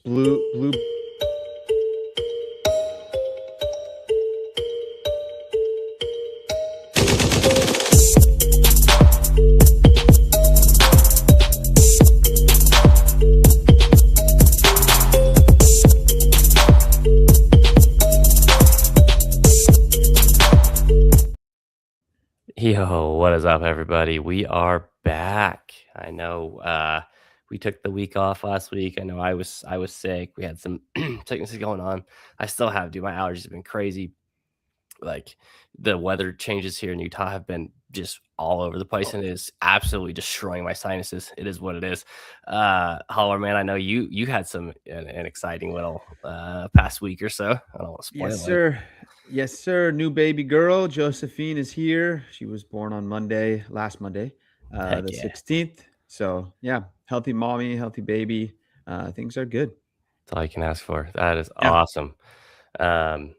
Blue. Yo, what is up, everybody? We are back. I know we took the week off last week. I know I was sick. We had some sicknesses going on. I still have, dude. My allergies have been crazy. Like the weather changes here in Utah have been just all over the place, and it is absolutely destroying my sinuses. It is what it is. Holler, man. I know you had an exciting little past week or so. I don't want to Yes, spoil it. sir. Yes, sir. New baby girl, Josephine, is here. She was born on Monday, last Monday, Heck the yeah. 16th. So, yeah, healthy mommy, healthy baby. Things are good. That's all you can ask for. That is Yeah. awesome. Um,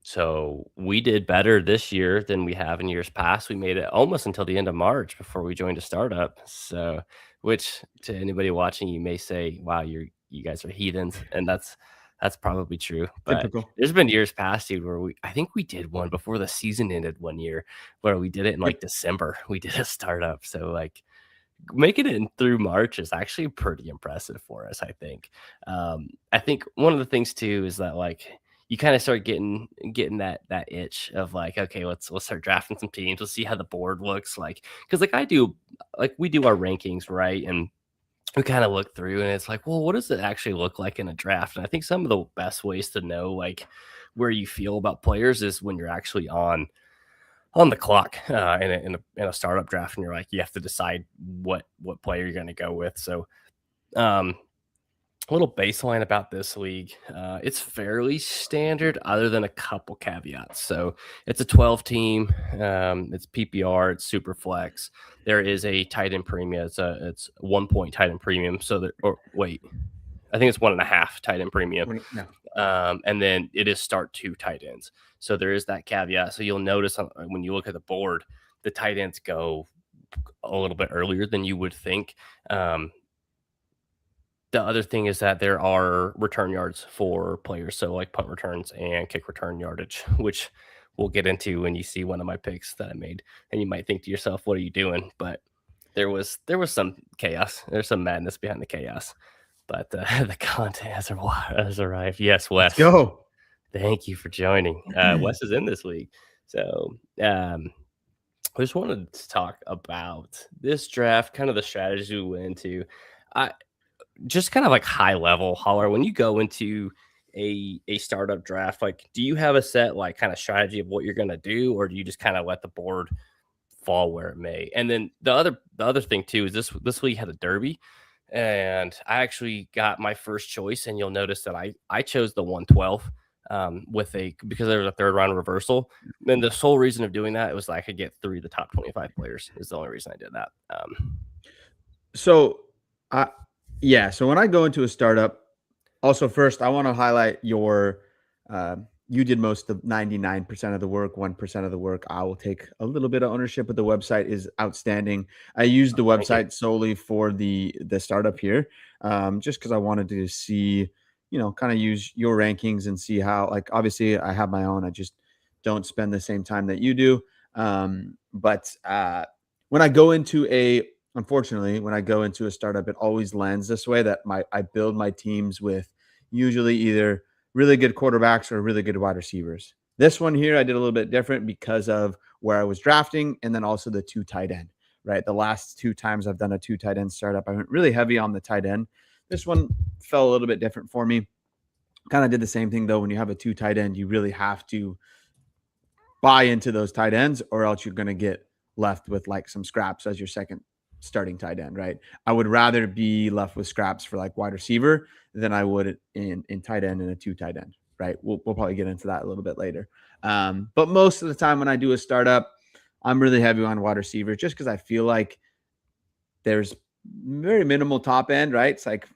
so we did better this year than we have in years past. We made it almost until the end of March before we joined a startup. So, which to anybody watching, you may say, "Wow, you guys are heathens," and that's probably true. But Typical. there's been years past, dude, where I think we did one before the season ended one year, where we did it in like Yep. December. We did a startup. So like making it in through March is actually pretty impressive for us, I think. I think one of the things too is that like you kind of start getting that itch of like, okay, let's start drafting some teams. Let's see how the board looks like. Because like we do our rankings, right? And we kind of look through and it's like, well, what does it actually look like in a draft? And I think some of the best ways to know like where you feel about players is when you're actually on the clock in a startup draft, and you're like, you have to decide what player you're going to go with. So, um, a little baseline about this league. It's fairly standard, other than a couple caveats. So, it's a 12 team. It's PPR. It's super flex. There is a tight end premium. It's 1 point tight end premium. So, or wait, I think it's 1.5 tight end premium. No. And then it is start two tight ends. So there is that caveat. So you'll notice when you look at the board, the tight ends go a little bit earlier than you would think. Um, the other thing is that there are return yards for players. So like punt returns and kick return yardage, which we'll get into when you see one of my picks that I made. And you might think to yourself, what are you doing? But there was some chaos. There's some madness behind the chaos. But the content has arrived. Yes, Let's Wes. go. Thank you for joining. Wes is in this league. So I just wanted to talk about this draft, kind of the strategies we went into. I just kind of like high level holler. When you go into a startup draft, like do you have a set like kind of strategy of what you're gonna do, or do you just kind of let the board fall where it may? And then the other thing too is this league had a derby, and I actually got my first choice. And you'll notice that I chose the 112 with a because there was a third round reversal. And the sole reason of doing that was I could get three of the top 25 players. Is the only reason I did that. So, I yeah. So when I go into a startup, also first I want to highlight your. You did most of 99% of the work, 1% of the work. I will take a little bit of ownership, but the website is outstanding. I used the Thank you. website solely for the startup here, just because I wanted to see, kind of use your rankings and see how. Like, obviously, I have my own. I just don't spend the same time that you do. But when I go into unfortunately, when I go into a startup, it always lands this way that I build my teams with usually either really good quarterbacks or really good wide receivers. This one here, I did a little bit different because of where I was drafting and then also the two tight end, right? The last two times I've done a two tight end startup, I went really heavy on the tight end. This one fell a little bit different for me. Kind of did the same thing though. When you have a two tight end, you really have to buy into those tight ends, or else you're going to get left with like some scraps as your second starting tight end, right? I would rather be left with scraps for like wide receiver than I would in tight end and a two tight end, right? We'll probably get into that a little bit later. But most of the time when I do a startup, I'm really heavy on wide receiver just because I feel like there's very minimal top end, right? It's like,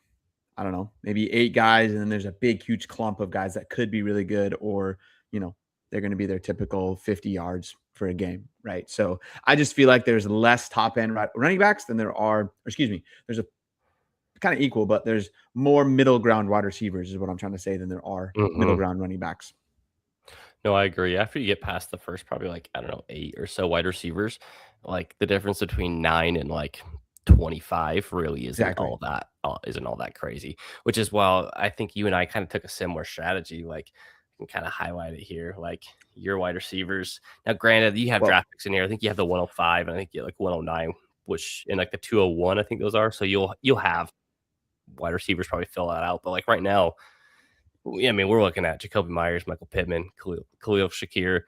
I don't know, maybe 8 guys, and then there's a big, huge clump of guys that could be really good, or, they're going to be their typical 50 yards for a game, right? So I just feel like there's less top end running backs than there are, or excuse me, there's a kind of equal, but there's more middle ground wide receivers, is what I'm trying to say, than there are middle Mhm. ground running backs. No, I agree. After you get past the first probably, like, I don't know, 8 or so wide receivers, like, the difference between 9 and, like, 25 really Exactly. isn't all that crazy, which is why I think you and I kinda took a similar strategy, like, I can kinda highlight it here, like, your wide receivers. Now, granted, you have Well, draft picks in here. I think you have the 105, and I think you have, like, 109, which in, like, the 201, I think those are, so you'll have wide receivers probably fill that out, but, like, right now, I mean, we're looking at Jacoby Myers, Michael Pittman, Khalil Shakir,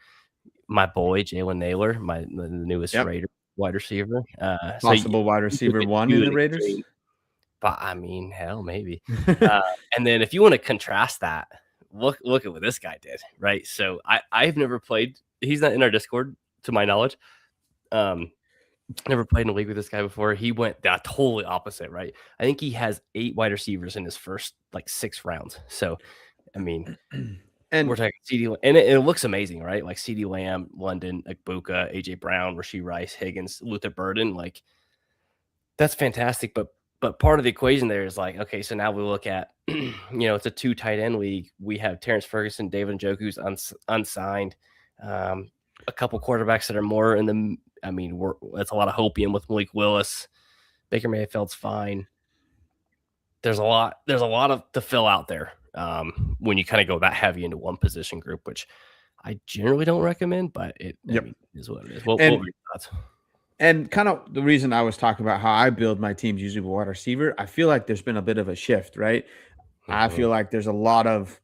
my boy Jalen Nailor, the newest yep. Raider wide receiver. So Possible wide you look receiver at one in two the Raiders. extreme, but I mean, hell, maybe. Uh, and then if you want to contrast that, look at what this guy did, right? So I've never played. He's not in our Discord, to my knowledge. Um, never played in a league with this guy before. He went the totally opposite, right? I think he has 8 wide receivers in his first like 6 rounds. So I mean, we're And talking CD, and it looks amazing, right? Like CD Lamb, London, Buka, AJ Brown, Rasheed Rice, Higgins, Luther Burden. Like that's fantastic. But part of the equation there is like, okay, so now we look at, it's a 2 tight end league. We have Terrence Ferguson, David Njoku's unsigned, a couple quarterbacks that are more in the. I mean, that's a lot of hopium with Malik Willis. Baker Mayfield's fine. There's a lot of to fill out there when you kind of go that heavy into one position group, which I generally don't recommend, but I yep. mean, it is what it is. What And were your thoughts? And kind of the reason I was talking about how I build my teams usually with wide receiver, I feel like there's been a bit of a shift, right? I Mhm. feel like there's a lot of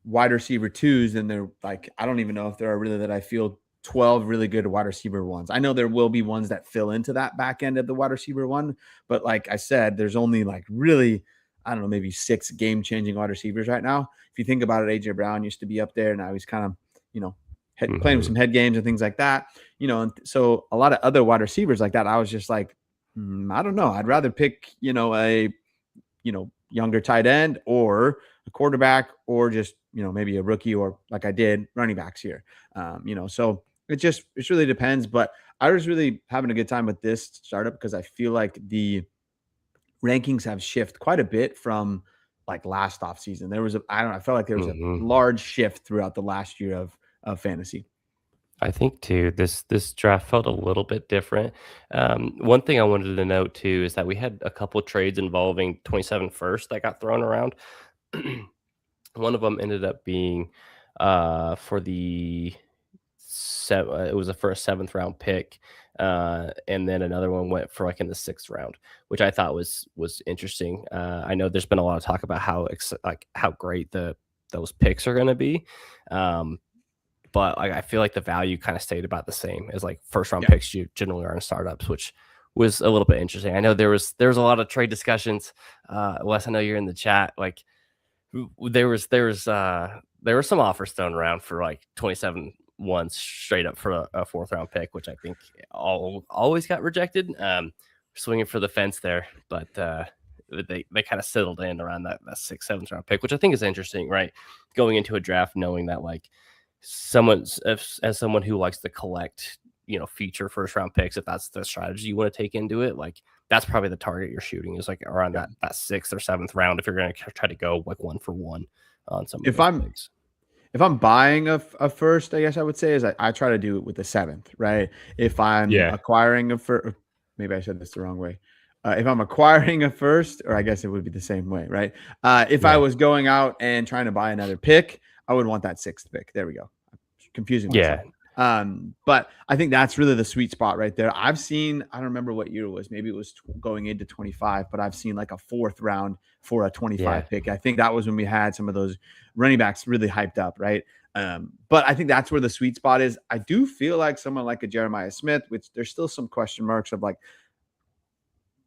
wide receiver twos, and they're like, I don't even know if there are really that I feel 12 really good wide receiver ones. I know there will be ones that fill into that back end of the wide receiver one, but like I said, there's only like really, I don't know, maybe 6 game changing wide receivers right now. If you think about it, AJ Brown used to be up there. Now he's kind of, you know, playing with Mhm. some head games and things like that, and so a lot of other wide receivers like that, I was just like, I don't know. I'd rather pick, younger tight end or a quarterback or just, maybe a rookie or like I did running backs here. So it really depends. But I was really having a good time with this startup because I feel like the rankings have shifted quite a bit from like last off season. I don't know, I felt like there was a Mhm. large shift throughout the last year of fantasy. I think too, this draft felt a little bit different. One thing I wanted to note too is that we had a couple trades involving 27 first that got thrown around. One of them ended up being for the it was for a 7th round pick, and then another one went for like in the 6th round, which I thought was interesting. I know there's been a lot of talk about how great those picks are going to be, um, but like I feel like the value kind of stayed about the same as like 1st round Yeah. picks you generally are in startups, which was a little bit interesting. I know there was a lot of trade discussions. Wes, I know you're in the chat. Like there were some offers thrown around for like 27 ones straight up for a 4th round pick, which I think always got rejected. Swinging for the fence there, but they kind of settled in around that 6th, 7th round pick, which I think is interesting, right? Going into a draft knowing that like as someone who likes to collect, future 1st round picks, if that's the strategy you want to take into it, like that's probably the target you're shooting is like around Yeah. that 6th or 7th round if you're going to try to go like one for one on some of If those I'm picks. if I'm buying a first, I guess I would say is I try to do it with the 7th, right? If I'm Yeah. acquiring a first, maybe I said this the wrong way. If I'm acquiring a first, or I guess it would be the same way, right? If I Yeah. was going out and trying to buy another pick, I would want that 6th pick. There we go. Confusing myself. Yeah. But I think that's really the sweet spot right there. I don't remember what year it was. Maybe it was going into 25, but I've seen like a 4th round for a Yeah. 25 pick. I think that was when we had some of those running backs really hyped up, right? But I think that's where the sweet spot is. I do feel like someone like a Jeremiah Smith, which there's still some question marks of like,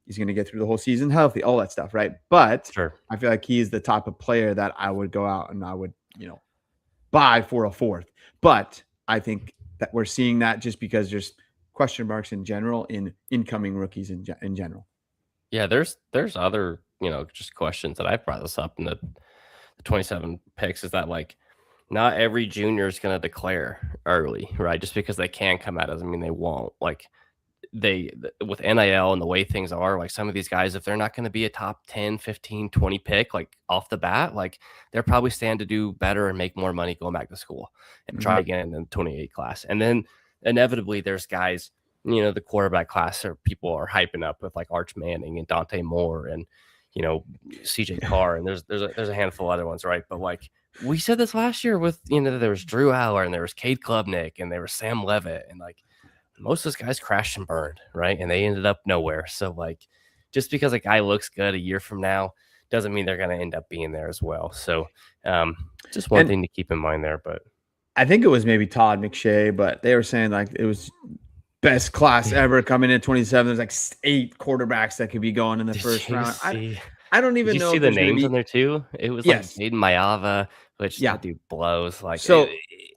he's going to get through the whole season healthy, all that stuff, right? But Sure. I feel like he is the type of player that I would go out and I would, buy for a 4th. But I think that we're seeing that just because there's question marks in general in incoming rookies in general. Yeah. There's other, just questions that I brought this up in the 27 picks is that like not every junior is going to declare early, right? Just because they can come out doesn't mean they won't. Like with NIL and the way things are, like some of these guys, if they're not going to be a top 10, 15, 20 pick, like off the bat, like they're probably stand to do better and make more money going back to school and try Mhm. again in the 28 class. And then inevitably there's guys, the quarterback class or people are hyping up with like Arch Manning and Dante Moore and, CJ Carr. And there's a handful of other ones, right? But like we said this last year with, there was Drew Aller and there was Cade Klubnik and there was Sam Levitt and like, most of those guys crashed and burned, right? And they ended up nowhere. So, like, just because a guy looks good a year from now doesn't mean they're going to end up being there as well. So, just one And thing to keep in mind there. But I think it was maybe Todd McShay, but they were saying like it was best class ever coming in 27. There's like 8 quarterbacks that could be going in the first round. I don't Did even you know see if the there's going to names on be. there too? It was like Yes. Jaden Mayava, which Yeah. that dude blows. Like So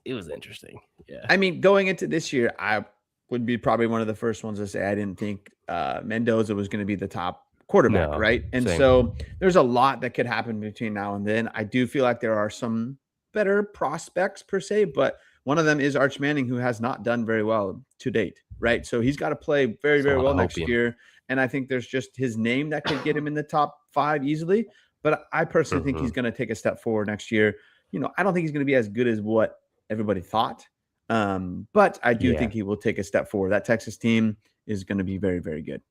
it was interesting. Yeah. I mean, going into this year, I would be probably one of the first ones to say I didn't think Mendoza was going to be the top quarterback, No, right? And same. so there's a lot that could happen between now and then. I do feel like there are some better prospects per se, but one of them is Arch Manning, who has not done very well to date, right? So he's got to play very, It's a very lot well of next hopium. year. And I think there's just his name that could get him in the top 5 easily. But I personally think Mm-hmm. he's going to take a step forward next year. I don't think he's going to be as good as what everybody thought. But I do Yeah. think he will take a step forward. That Texas team is going to be very, very good.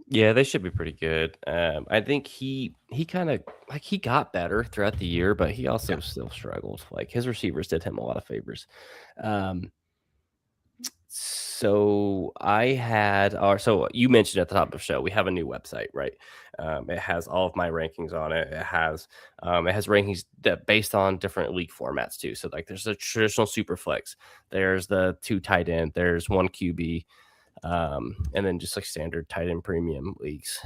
Yeah, they should be pretty good. I think he kind of like he got better throughout the year, but he also Yeah. still struggled. Like his receivers did him a lot of favors. Um, so you mentioned at the top of the show, we have a new website, right? It has all of my rankings on it. It has rankings that based on different league formats too. So like there's a traditional super flex, there's the 2 tight end, there's 1 QB, and then just like standard tight end premium leagues.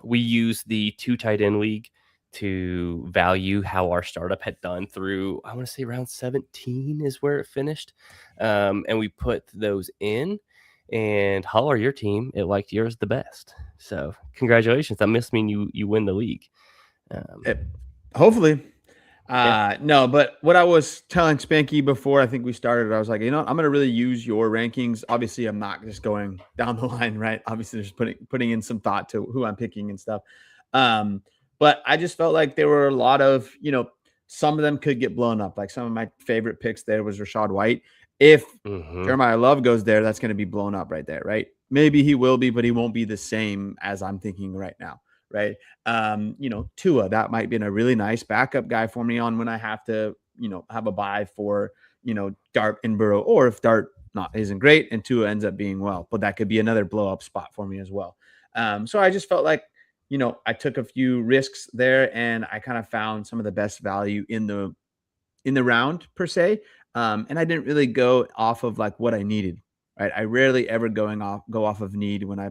We use the 2 tight end league to value how our startup had done through, I want to say round 17 is where it finished. And we put those in, and holler your team, it liked yours the best. So congratulations. That must mean you win the league. Eh, Hopefully. Yeah. No, but what I was telling Spanky before I think we started, I was like, I'm going to really use your rankings. Obviously, I'm not just going down the line, right? Obviously, there's putting in some thought to who I'm picking and stuff. But I just felt like there were a lot of, some of them could get blown up. Like some of my favorite picks there was Rashad White. If Mm-hmm. Jeremiah Love goes there, that's going to be blown up right there, right? Maybe he will be, but he won't be the same as I'm thinking right now, right? Tua, that might be a really nice backup guy for me on when I have to, have a buy for, Dart and Burrow, or if Dart isn't great and Tua ends up being well, but that could be another blow up spot for me as well. So I just felt like, I took a few risks there and I kind of found some of the best value in the round per se. And I didn't really go off of like what I needed, right? I rarely ever go off of need when I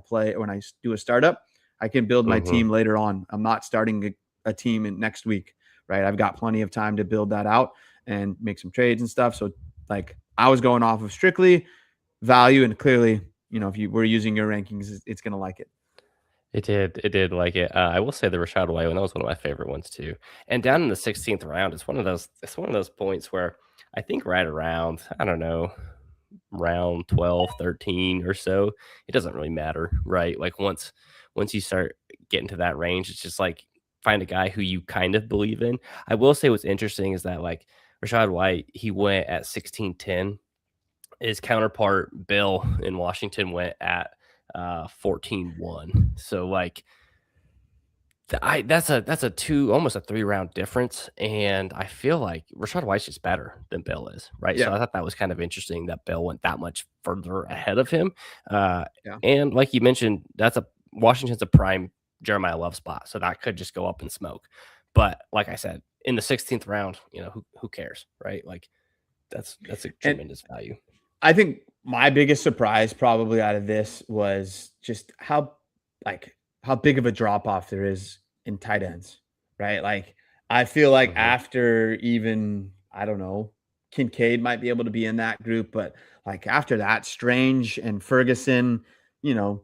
do a startup. I can build my Mm-hmm. team later on. I'm not starting a team in next week, right? I've got plenty of time to build that out and make some trades and stuff. So like I was going off of strictly value, and clearly, if you were using your rankings, it's going to like it. It did. It did like it. I will say the Rashad White one, that was one of my favorite ones too. And down in the 16th round, it's one of those points where I think right around, I don't know, round 12, 13 or so, it doesn't really matter, right? Like once you start getting to that range, it's just like find a guy who you kind of believe in. I will say what's interesting is that like Rashad White, he went at 16-10. His counterpart Bill in Washington went at 14-1. So like that's a two, almost a 3 round difference, and I feel like Rashad White's just better than Bill is, right? So Yeah. I thought that was kind of interesting that Bill went that much further ahead of him. Uh, Yeah. and like you mentioned, Washington's a prime Jeremiah Love spot, so that could just go up in smoke. But like I said, in the 16th round, who cares, right? Like that's a And tremendous value. I think my biggest surprise probably out of this was just how big of a drop off there is in tight ends, right? Like I feel like Hmm. after even I don't know, Kincaid might be able to be in that group, but like after that, Strange and Ferguson, you know,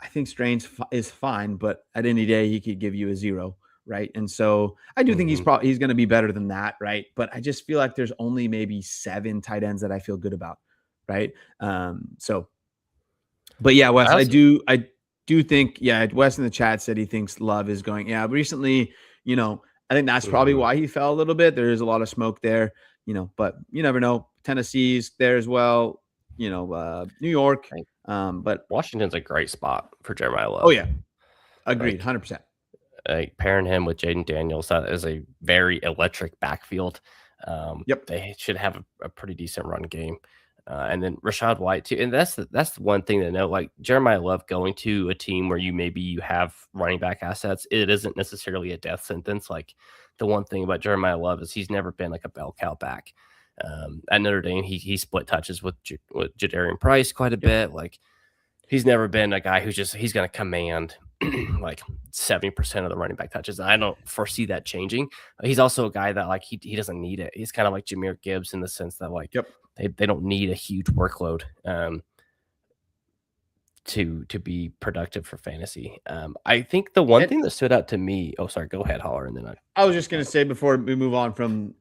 I think Strange is fine, but at any day he could give you a 0, right? And so I do think Hmm. he's going to be better than that, right? But I just feel like there's only maybe 7 tight ends that I feel good about, right? So But yeah, Wes, I also I do think, yeah, Wes in the chat said he thinks Love is going. Yeah, recently, I think that's probably mhm. why he fell a little bit. There is a lot of smoke there, but you never know. Tennessee's there as well, New York. I think But Washington's a great spot for Jeremiah oh Love. yeah, agreed, Like 100%. pairing him with Jaden Daniels, that is a very electric backfield. Yep. They should have a pretty decent run game. And then Rashad White too, and that's the one thing to note. Like Jeremiah Love going to a team where you have running back assets, it isn't necessarily a death sentence. Like the one thing about Jeremiah Love is he's never been like a bell cow back. At Notre Dame, he split touches with Jadarian Price quite a Yep. bit. Like he's never been a guy he's going to command like 70% of the running back touches. And I don't foresee that changing. He's also a guy that like he doesn't need it. He's kind of like Jameer Gibbs in the sense that like Yep. they don't need a huge workload to be productive for fantasy. I think the one And thing that stood out to me. Oh, sorry. Go ahead, Holler, and then I was just gonna say before we move on from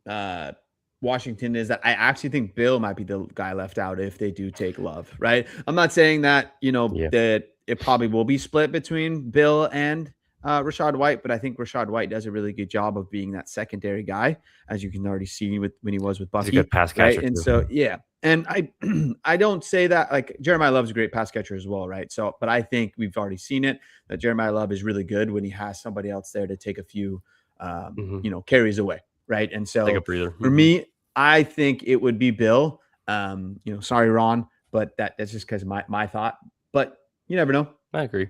Washington is that I actually think Bill might be the guy left out if they do take Love, right? I'm not saying that, yeah, that it probably will be split between Bill and Rashad White, but I think Rashad White does a really good job of being that secondary guy, as you can already see with when he was with he's a good Bucky, pass right? catcher And too. so yeah, and I I don't say that like Jeremiah Love's a great pass catcher as well, right? So, but I think we've already seen it that Jeremiah Love is really good when he has somebody else there to take a few Hmm. carries away, right? And Take a so breather. for Hmm. me, I think it would be Bill. Sorry, Ron, but that's just because my thought. But you never know. I agree.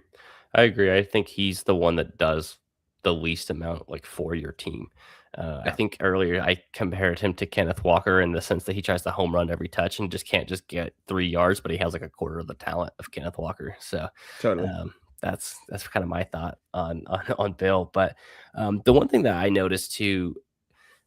I agree. I think he's the one that does the least amount, like, for your team. I Yeah, think earlier I compared him to Kenneth Walker in the sense that he tries to home run every touch and just can't just get 3 yards, but he has, like, a quarter of the talent of Kenneth Walker. So, totally. that's kinda my thought on Bill. But, the one thing that I noticed too,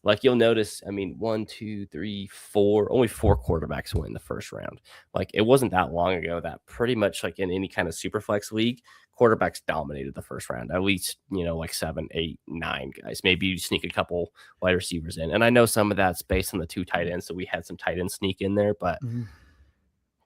like, you'll notice, I mean, 1, 2, 3, 4, only 4 quarterbacks went in the first round. Like, it wasn't that long ago that pretty much like in any kind of super flex league, quarterbacks dominated the first round. At least, like 7, 8, 9 guys. Maybe you sneak a couple wide receivers in. And I know some of that's based on the 2 tight ends, so we had some tight ends sneak in there, but Mhm.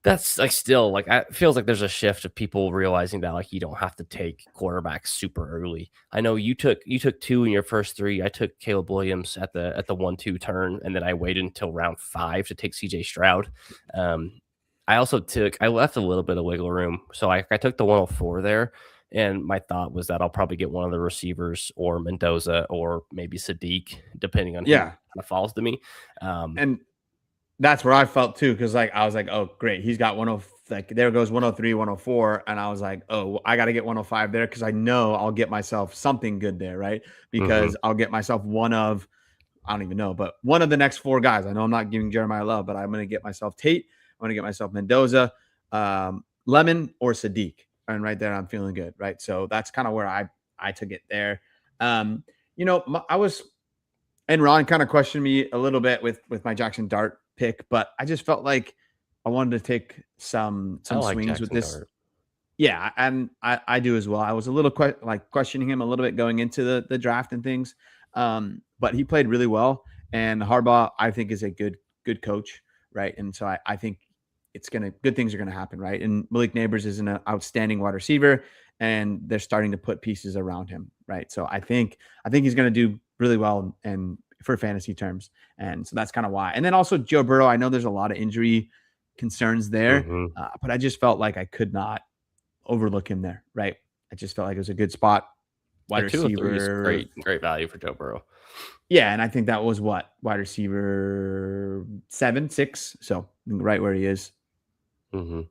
that's, like, still, like, it feels like there's a shift of people realizing that, like, you don't have to take quarterbacks super early. I know you took 2 in your first 3. I took Caleb Williams at the 1-2 turn, and then I waited until round 5 to take CJ Stroud. Um, I left a little bit of wiggle room, so I took the 104 there, and my thought was that I'll probably get one of the receivers or Mendoza or maybe Sadiq, depending on who Yeah, kinda falls to me. Um and that's where I felt too, because like I was like, oh great, he's got 10, like there goes 103, 104, and I was like, oh, I got to get 105 there because I know I'll get myself something good there, right? Mhm. Because I'll get myself one of I don't even know, but one of the next 4 guys. I know I'm not giving Jeremiah Love, but I'm going to get myself Tate. I'm going to get myself Mendoza, Lemon, or Sadiq. And right there, I'm feeling good, right? So that's kind of where I took it there. Um, I was and Ron kind of questioned me a little bit with my Jackson Dart pick, but I just felt like I wanted to take I some like swings with Jackson this. Dart. Yeah, and I do as well. I was a little like questioning him a little bit going into the draft and things, but he played really well. And Harbaugh, I think, is a good coach, right? And so I think good things are gonna happen, right? And Malik Neighbors is an outstanding wide receiver, and they're starting to put pieces around him, right? So I think he's gonna do really well and for fantasy terms, and so that's kind of why. And then also Joe Burrow, I know there's a lot of injury concerns there, Mhm. but I just felt like I could not overlook him there, right? I just felt like it was a good spot, wide A 203 is receiver. great value for Joe Burrow. Yeah, and I think that was what wide receiver 7, 6, so right where he is. Mhm.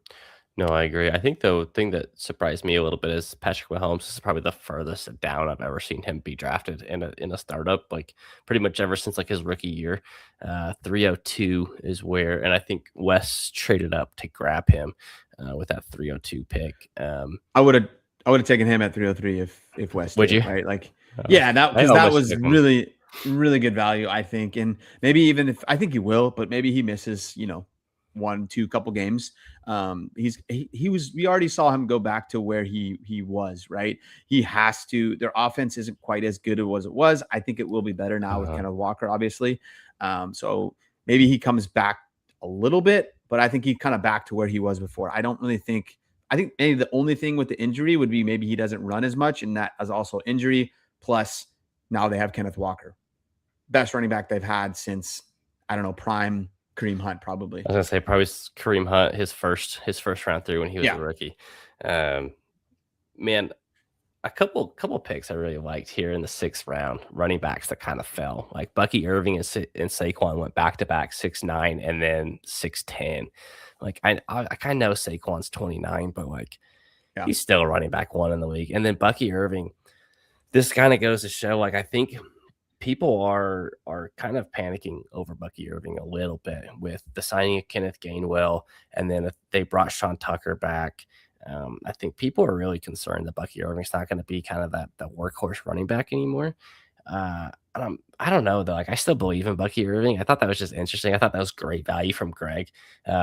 No, I agree. I think the thing that surprised me a little bit is Patrick Mahomes is probably the furthest down I've ever seen him be drafted in a startup, like, pretty much ever since, like, his rookie year. 302 is where and I think Wes traded up to grab him, with that 302 pick. I would have I would have taken him at 303 if West Would did, you? right? Like, Uh, yeah, that I because that almost was took him. really good value, I think. And maybe even if I think he will, but maybe he misses, 1, 2 couple games. He was we already saw him go back to where he was, right? He has to their offense isn't quite as good as it was. I think it will be better now with Uh-huh. Kenneth Walker, obviously. So maybe he comes back a little bit, but I think he kind of back to where he was before. I don't really think I think maybe the only thing with the injury would be maybe he doesn't run as much, and that is also injury. Plus, now they have Kenneth Walker, best running back they've had since, I don't know, prime Kareem Hunt probably. I was gonna say probably Kareem Hunt, his first round through when he was a Yeah. rookie. Um, man, a couple picks I really liked here in the 6th round, running backs that kind of fell. Like Bucky Irving and Saquon went back to back 6'9" and then 6'10". Like I kind of know Saquon's 29, but like Yeah. he's still a running back one in the league. And then Bucky Irving, this kind of goes to show, like I think people are kind of panicking over Bucky Irving a little bit with the signing of Kenneth Gainwell, and then they brought Sean Tucker back. I think people are really concerned that Bucky Irving's not going to be kind of that workhorse running back anymore. I don't know though. Like I still believe in Bucky Irving. I thought that was just interesting. I thought that was great value from Greg.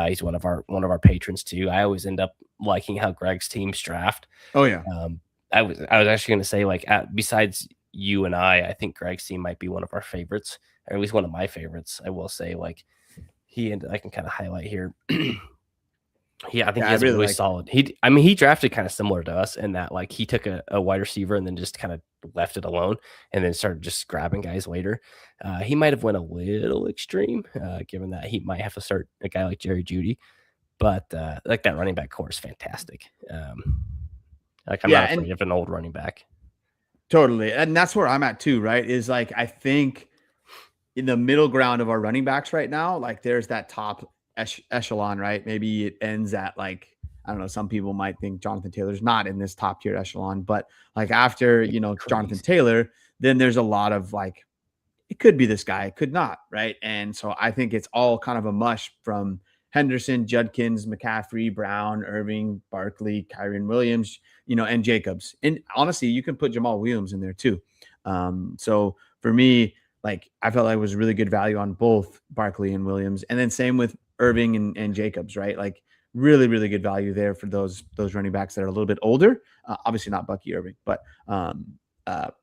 He's one of our patrons too. I always end up liking how Greg's teams draft. Oh yeah. I was actually going to say like besides you and I think Greg's team might be one of our favorites, or at least one of my favorites. I will say like I can kind of highlight here. I think he has a really solid. He drafted kind of similar to us in that like he took a wide receiver and then just kind of left it alone and then started just grabbing guys later. He might have went a little extreme, given that he might have to start a guy like Jerry Jeudy, but like that running back core is fantastic. Like I'm not afraid of an old running back. Totally. And that's where I'm at too, right? Is like, I think in the middle ground of our running backs right now, like there's that top echelon, right? Maybe it ends at like, I don't know, some people might think Jonathan Taylor's not in this top tier echelon, but like after, Jonathan Taylor, then there's a lot of like, it could be this guy, it could not, right? And so I think it's all kind of a mush from Henderson, Judkins, McCaffrey, Brown, Irving, Barkley, Kyren Williams, and Jacobs. And honestly, you can put Jamal Williams in there too. So for me, like I felt like it was really good value on both Barkley and Williams. And then same with Irving and Jacobs, right? Like really, really good value there for those running backs that are a little bit older. Obviously not Bucky Irving, but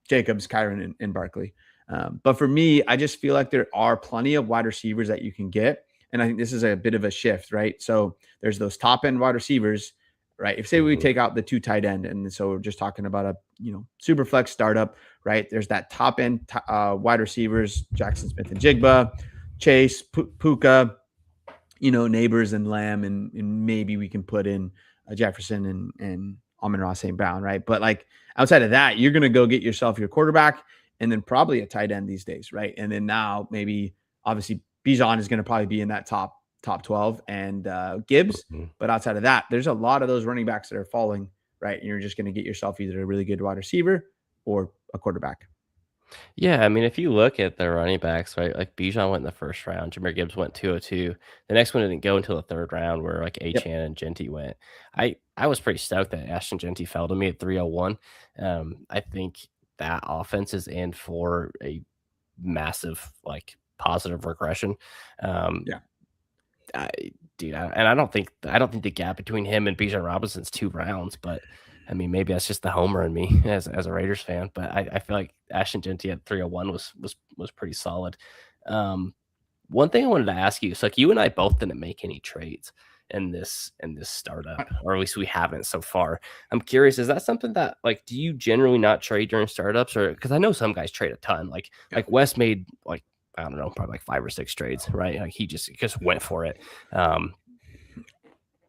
Jacobs, Kyren, and Barkley. But for me, I just feel like there are plenty of wide receivers that you can get. And I think this is a bit of a shift, right? So there's those top end wide receivers, right? If say we take out the 2 tight end, and so we're just talking about a super flex startup, right? There's that top end wide receivers, Jackson Smith and Jigba, Chase, Puka, Neighbors and Lamb, and maybe we can put in Jefferson and Amon-Ra St. Brown, right? But like outside of that, you're gonna go get yourself your quarterback and then probably a tight end these days, right? And then now maybe obviously Bijan is going to probably be in that top 12 and Gibbs. But outside of that, there's a lot of those running backs that are falling, right? And you're just going to get yourself either a really good wide receiver or a quarterback. Yeah, I mean, if you look at the running backs, right, like Bijan went in the 1st round, Jahmyr Gibbs went 202. The next one didn't go until the 3rd round, where like Achane and Genty went. I was pretty stoked that Ashton Genty fell to me at 301. I think that offense is in for a massive like positive regression. Yeah. I don't think the gap between him and Bijan Robinson's 2 rounds, but I mean, maybe that's just the homer in me as a Raiders fan. But I feel like Ashton Genty at 301 was pretty solid. One thing I wanted to ask you, so like you and I both didn't make any trades in this startup, or at least we haven't so far. I'm curious, is that something that like do you generally not trade during startups, or because I know some guys trade a ton, like Wes made like I don't know, probably like 5 or 6 trades, right? Like he just went for it.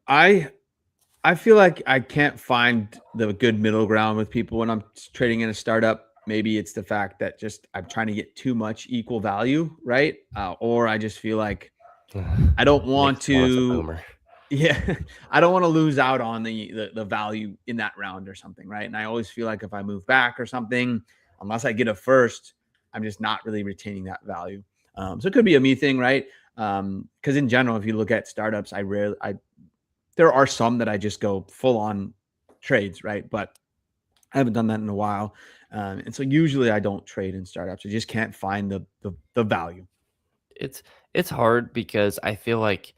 I feel like I can't find the good middle ground with people when I'm trading in a startup. Maybe it's the fact that just I'm trying to get too much equal value, right? Or I just feel like I don't want to. Yeah, I don't want to lose out on the value in that round or something, right? And I always feel like if I move back or something, unless I get a first, I'm just not really retaining that value. So it could be a me thing, right? Because in general, if you look at startups, there are some that I just go full on trades, right? But I haven't done that in a while. And so usually I don't trade in startups. I just can't find the value. It's hard because I feel like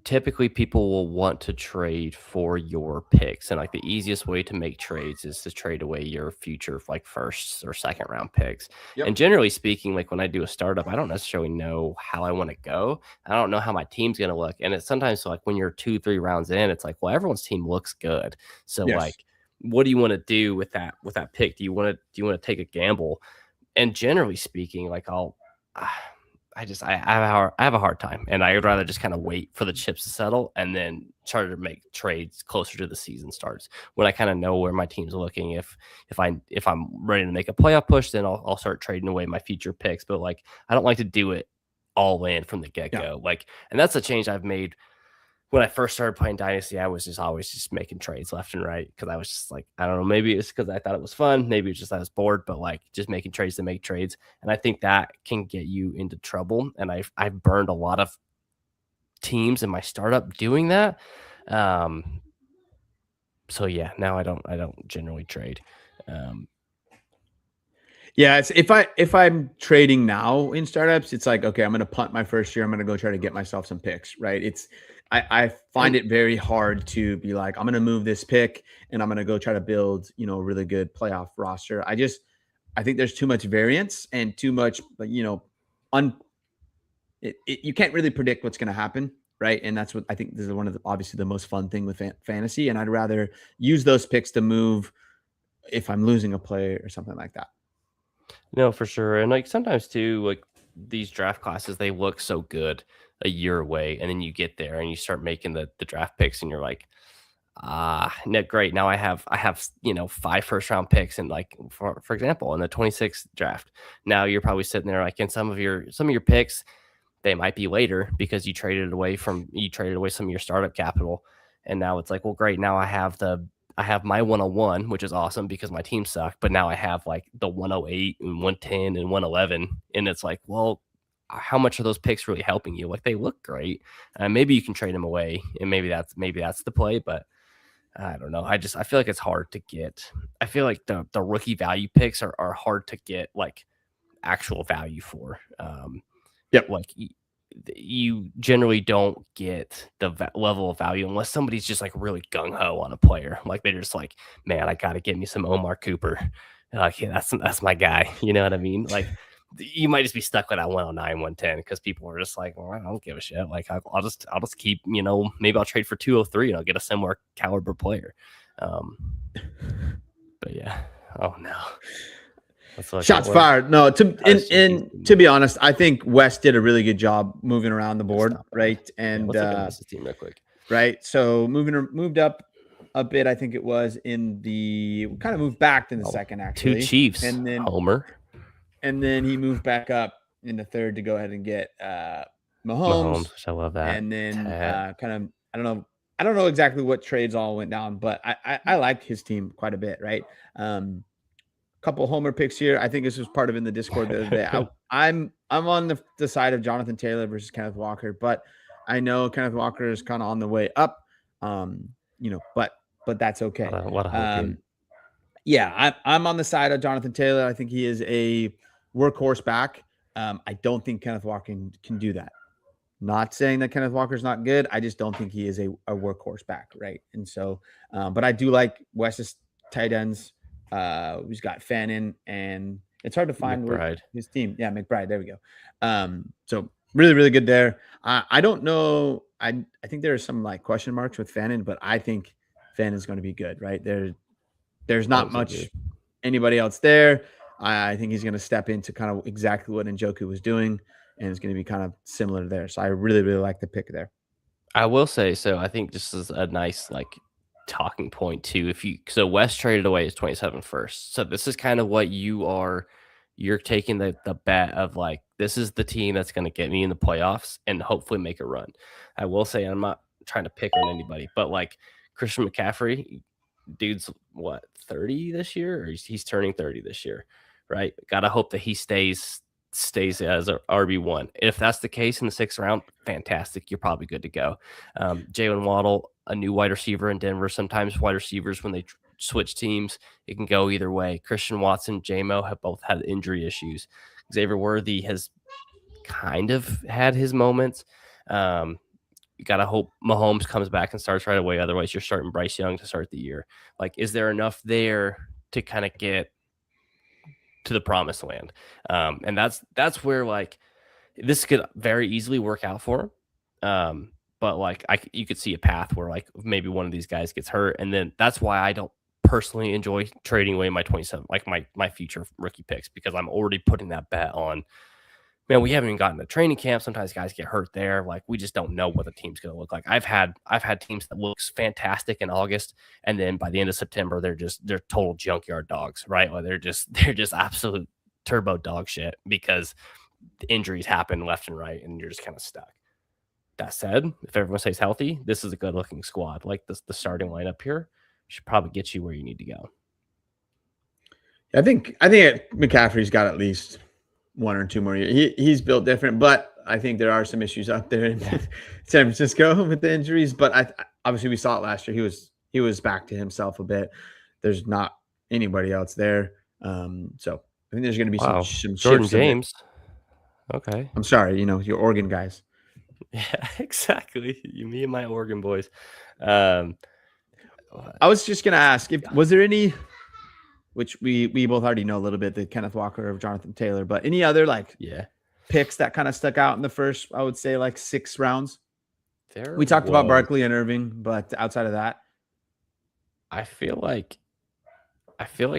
typically people will want to trade for your picks, and like the easiest way to make trades is to trade away your future like first or second round picks. And Yep. generally speaking, like when I do a startup, I don't necessarily know how I want to go. I don't know how my team's going to look, and it's sometimes like when you're 2-3 rounds in, it's like, well, everyone's team looks good, so Yes. like what do you want to do with that pick? Do you want to take a gamble? And generally speaking, like I have a hard time, and I would rather just kind of wait for the chips to settle and then try to make trades closer to the season starts when I kind of know where my team's looking. If I'm ready to make a playoff push, then I'll start trading away my future picks. But like I don't like to do it all in from the get Yeah. go. Like, and that's a change I've made when I first started playing Dynasty. I was just always just making trades left and right because I was just like, I don't know, maybe it's because I thought it was fun, maybe it's just I was bored, but like just making trades to make trades. And I think that can get you into trouble. And I've burned a lot of teams in my startup doing that. Um, so yeah, now I don't generally trade. Um, Yeah, it's if I'm trading now in startups, it's like, okay, I'm gonna punt my first year. I'm gonna go try to get myself some picks, right? I find and it very hard to be like, I'm gonna move this pick and I'm gonna go try to build, a really good playoff roster. I think there's too much variance and too much, un you can't really predict what's gonna happen, right? And that's what I think this is one of the obviously the most fun thing with fantasy. And I'd rather use those picks to move if I'm losing a play or something like that. no, for sure. And like sometimes too, like these draft classes, they look so good a year away, and then you get there and you start making the draft picks, and you're like, no, great. Now I have 5 first round picks, and like for example, in the 26th draft. Now you're probably sitting there like in some of your picks, they might be later because you traded away some of your startup capital. And now it's like, well, great. Now I have my 101, which is awesome because my team sucked, but now I have like the 108 and 110 and 111. And it's like, well, how much are those picks really helping you? Like they look great. Maybe you can trade them away, and maybe that's the play, but I don't know. I feel like it's hard to get. I feel like the rookie value picks are hard to get like actual value for. Yep. Like you generally don't get the level of value unless somebody's just like really gung ho on a player. Like they're just like, man, I got to get me some Omar Cooper. Like, yeah, that's my guy. You know what I mean? Like you might just be stuck with that 109, 110 because people are just like, well, I don't give a shit. Like I'll just keep, maybe I'll trade for 203 and I'll get a similar caliber player. Um, but yeah. Oh no. Let's look at Shots what fired. No, to us GP's and to team. be honest, I think West did a really good job moving around the That's board, not bad. right? Yeah, And let's look at Wes's team real quick. right, so moved up a bit. I think it was in the kind of moved back in the Oh, second two actually, Chiefs, and then Homer, he moved back up in the third to go ahead and get Mahomes, Mahomes, which I love that. and then Ted. kind of I don't know exactly what trades all went down, but I like his team quite a bit, right? Couple homer picks here. I think this was part of in the Discord the other day. I'm on the side of Jonathan Taylor versus Kenneth Walker, but I know Kenneth Walker is kind of on the way up. But that's okay. What a home team. Yeah, I'm on the side of Jonathan Taylor. I think he is a workhorse back. I don't think Kenneth Walker can do that. Not saying that Kenneth Walker's not good. I just don't think he is a workhorse back, right? And so, but I do like Wes's tight ends. He's got Fannin, and it's hard to find where McBride. his team. Yeah, McBride. There we go. So really, really good there. I don't know. I think there are some like question marks with Fannin, but I think Fannin's going to be good, right? There's not much anybody else there. I think he's going to step into kind of exactly what Njoku was doing, and it's going to be kind of similar there. So I really, really like the pick there. I will say so. I think this is a nice like talking point too. So West traded away his 27 first. So this is kind of what you're taking the bet of like this is the team that's going to get me in the playoffs and hopefully make a run. I will say I'm not trying to pick on anybody, but like Christian McCaffrey, dude's what 30 this year, or he's turning 30 this year, right? Gotta hope that he stays as a RB1. If that's the case in the 6th round, fantastic. You're probably good to go. Jalen Waddle, a new wide receiver in Denver. Sometimes wide receivers, when they switch teams, it can go either way. Christian Watson, JMO have both had injury issues. Xavier Worthy has kind of had his moments. you gotta hope Mahomes comes back and starts right away. Otherwise, you're starting Bryce Young to start the year. Like, is there enough there to kind of get to the promised land? And that's where like this could very easily work out for him. But like you could see a path where like maybe one of these guys gets hurt, and then that's why I don't personally enjoy trading away my 27, like my future rookie picks, because I'm already putting that bet on. Man, we haven't even gotten to training camp. Sometimes guys get hurt there. Like, we just don't know what the team's going to look like. I've had teams that looks fantastic in August, and then by the end of September, they're total junkyard dogs, right? Like, they're just absolute turbo dog shit because the injuries happen left and right, and you're just kind of stuck. That said, if everyone stays healthy, this is a good looking squad. Like, the starting lineup here should probably get you where you need to go. I think McCaffrey's got at least 1 or 2 more years. He's built different, but I think there are some issues out there in San Francisco with the injuries. But obviously we saw it last year. He was back to himself a bit. There's not anybody else there. So I think there's going to be some Jordan James. Okay, I'm sorry, your Oregon guys. Yeah, exactly. Me and my Oregon boys. I was just going to ask, was there any, which we both already know a little bit, the Kenneth Walker of Jonathan Taylor, but any other picks that kind of stuck out in the first, I would say, like 6 rounds? We talked about Barkley and Irving, but outside of that, I feel like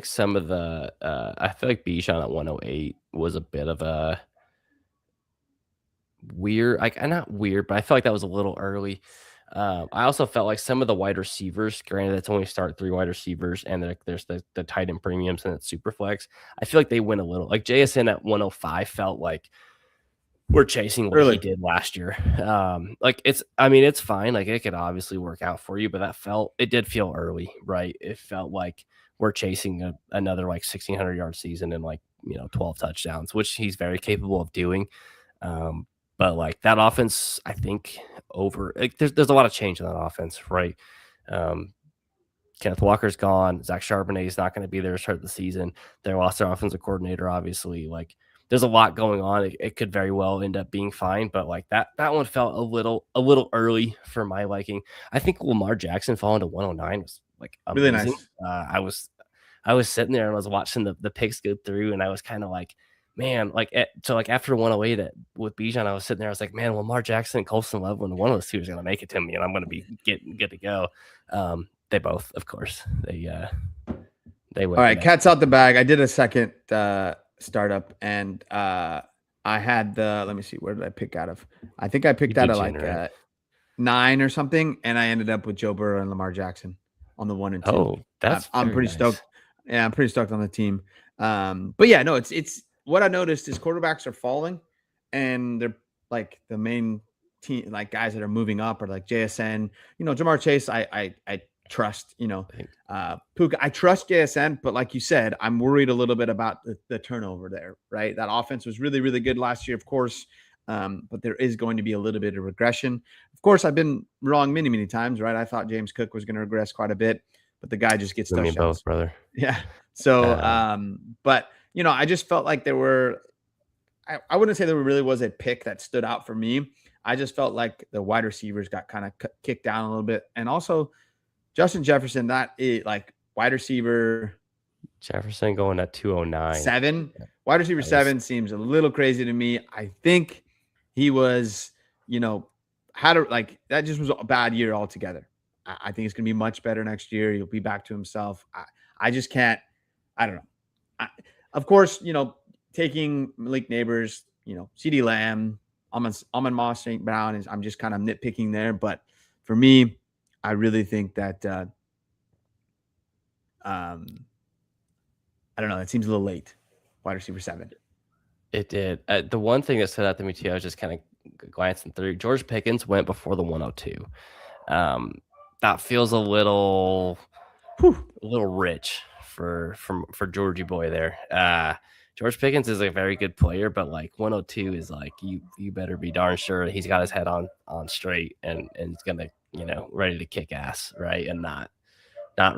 some of the I feel like Bijan at 108 was a bit of a weird, like, not weird, but I feel like that was a little early. I also felt like some of the wide receivers, granted it's only start 3 wide receivers, and there's the tight end premiums and it's super flex. I feel like they went a little, like JSN at 105 felt like we're chasing what he did last year. It's fine. Like, it could obviously work out for you, but it did feel early, right? It felt like we're chasing another like 1,600-yard season and 12 touchdowns, which he's very capable of doing. But like that offense, I think there's a lot of change in that offense, right? Kenneth Walker's gone. Zach Charbonnet is not going to be there to start the season. They lost their offensive coordinator, obviously. Like, there's a lot going on. It could very well end up being fine, but like that one felt a little early for my liking. I think Lamar Jackson falling to 109 was like amazing. Really nice. I was sitting there and I was watching the picks go through, and I was kind of like, man, so after 108 with Bijan, I was sitting there. I was like, man, Lamar Jackson and Colston Love, one of those two is going to make it to me, and I'm going to be good to go. They both, of course, they went. All right, cat's out the bag. I did a second startup, and I had let me see, where did I pick out of? I think I picked out of like 9 or something, and I ended up with Joe Burrow and Lamar Jackson on the 1 and 2. Oh, I'm pretty nice. stoked. Yeah, I'm pretty stoked on the team. But yeah, no, it's what I noticed is quarterbacks are falling, and they're like the main team, like guys that are moving up are like JSN, Jamar Chase. I trust, Puka. I trust JSN, but like you said, I'm worried a little bit about the turnover there, right? That offense was really, really good last year, of course. But there is going to be a little bit of regression. Of course, I've been wrong many, many times, right? I thought James Cook was going to regress quite a bit, but the guy just gets touchdowns. Both, brother. Yeah. So, but I just felt like there were, I wouldn't say there really was a pick that stood out for me. I just felt like the wide receivers got kind of kicked down a little bit. And also Justin Jefferson, that is like wide receiver. Jefferson going at 209. 7. Wide receiver 7 seems a little crazy to me. I think he was, that just was a bad year altogether. I think it's going to be much better next year. He'll be back to himself. I just can't, I don't know. Of course, taking Malik Neighbors, CeeDee Lamb, Amon-Ra St. Brown, I'm just kind of nitpicking there. But for me, I really think that, I don't know. It seems a little late. Wide receiver 7. It did. The one thing that stood out to me too, I was just kind of glancing through. George Pickens went before the 102. That feels a little rich for Georgie boy there. George Pickens is a very good player, but like 102 is like you better be darn sure he's got his head on straight and he's gonna ready to kick ass, right, and not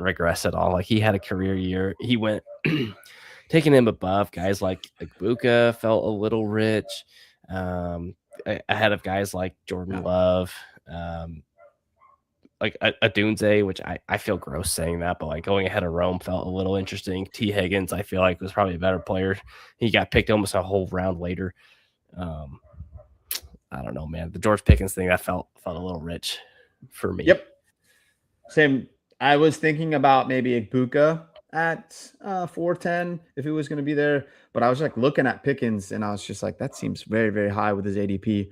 regress at all. Like, he had a career year. He went taking him above guys like Buka felt a little rich, ahead of guys like Jordan Love. Like a Dunze, which I feel gross saying that, but like going ahead of Rome felt a little interesting. T. Higgins, I feel like was probably a better player. He got picked almost a whole round later. Um, I don't know, man. The George Pickens thing that felt a little rich for me. Yep. Same. I was thinking about maybe Igbuka at 410 if he was going to be there, but I was like looking at Pickens and I was just like, that seems very, very high with his ADP.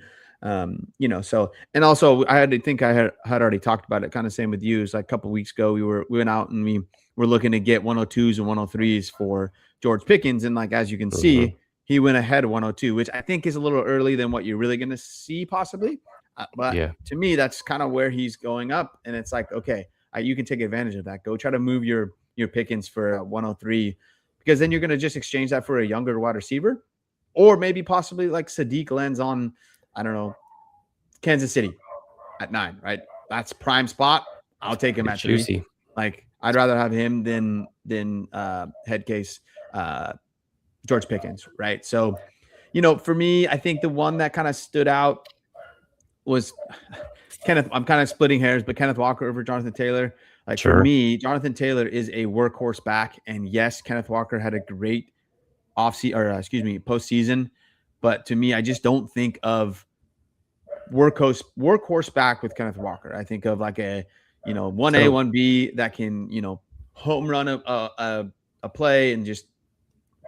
So and also I had to think I had already talked about it, kind of same with you. It's like a couple weeks ago we went out and we were looking to get 102s and 103s for George Pickens, and like as you can see, he went ahead of 102, which I think is a little early than what you're really going to see possibly. But Yeah. to me, that's kind of where he's going up, and it's like, okay, you can take advantage of that. Go try to move your Pickens for 103, because then you're going to just exchange that for a younger wide receiver, or maybe possibly like Sadiq lands on, I don't know, Kansas City at 9, right? That's prime spot. I'll take him at 3. Juicy. Like I'd rather have him than head case George Pickens, right? So, for me, I think the one that kind of stood out was Kenneth. I'm kind of splitting hairs, but Kenneth Walker over Jonathan Taylor. Like for me, Jonathan Taylor is a workhorse back, and yes, Kenneth Walker had a great postseason, but to me, I just don't think of workhorse back with Kenneth Walker. I think of like a 1A 1B that can home run a play and just.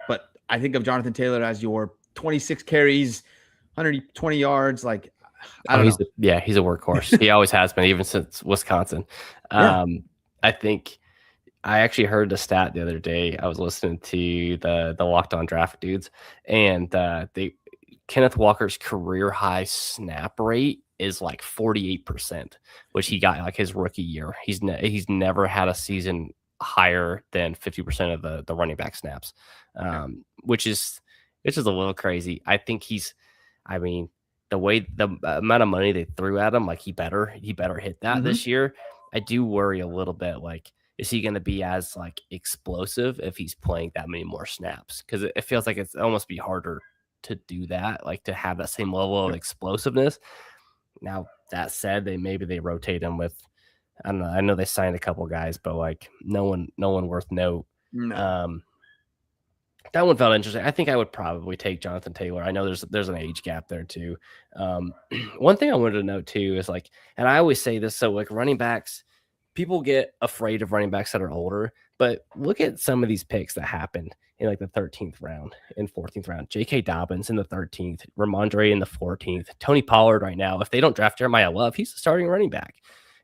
But I think of Jonathan Taylor as your 26 carries, 120 yards. Like I don't know. He's a workhorse. He always has been, even since Wisconsin. I think I actually heard the stat the other day. I was listening to the Locked On Draft dudes, and Kenneth Walker's career high snap rate is like 48%, which he got like his rookie year. He's never had a season higher than 50% of the running back snaps, which is a little crazy. I think the way the amount of money they threw at him, like he better hit that this year. I do worry a little bit, like, is he going to be as like explosive if he's playing that many more snaps? Because it feels like it's almost be harder to do that, like to have that same level of explosiveness. Now that said, they rotate him with, I don't know. I know they signed a couple guys, but like no one worth note. No. That one felt interesting. I think I would probably take Jonathan Taylor. I know there's an age gap there too. One thing I wanted to note too is like, and I always say this, so like running backs, people get afraid of running backs that are older, but look at some of these picks that happened in like the 13th round and 14th round. J.K. Dobbins in the 13th, Ramondre in the 14th, Tony Pollard right now. If they don't draft Jeremiah Love, he's a starting running back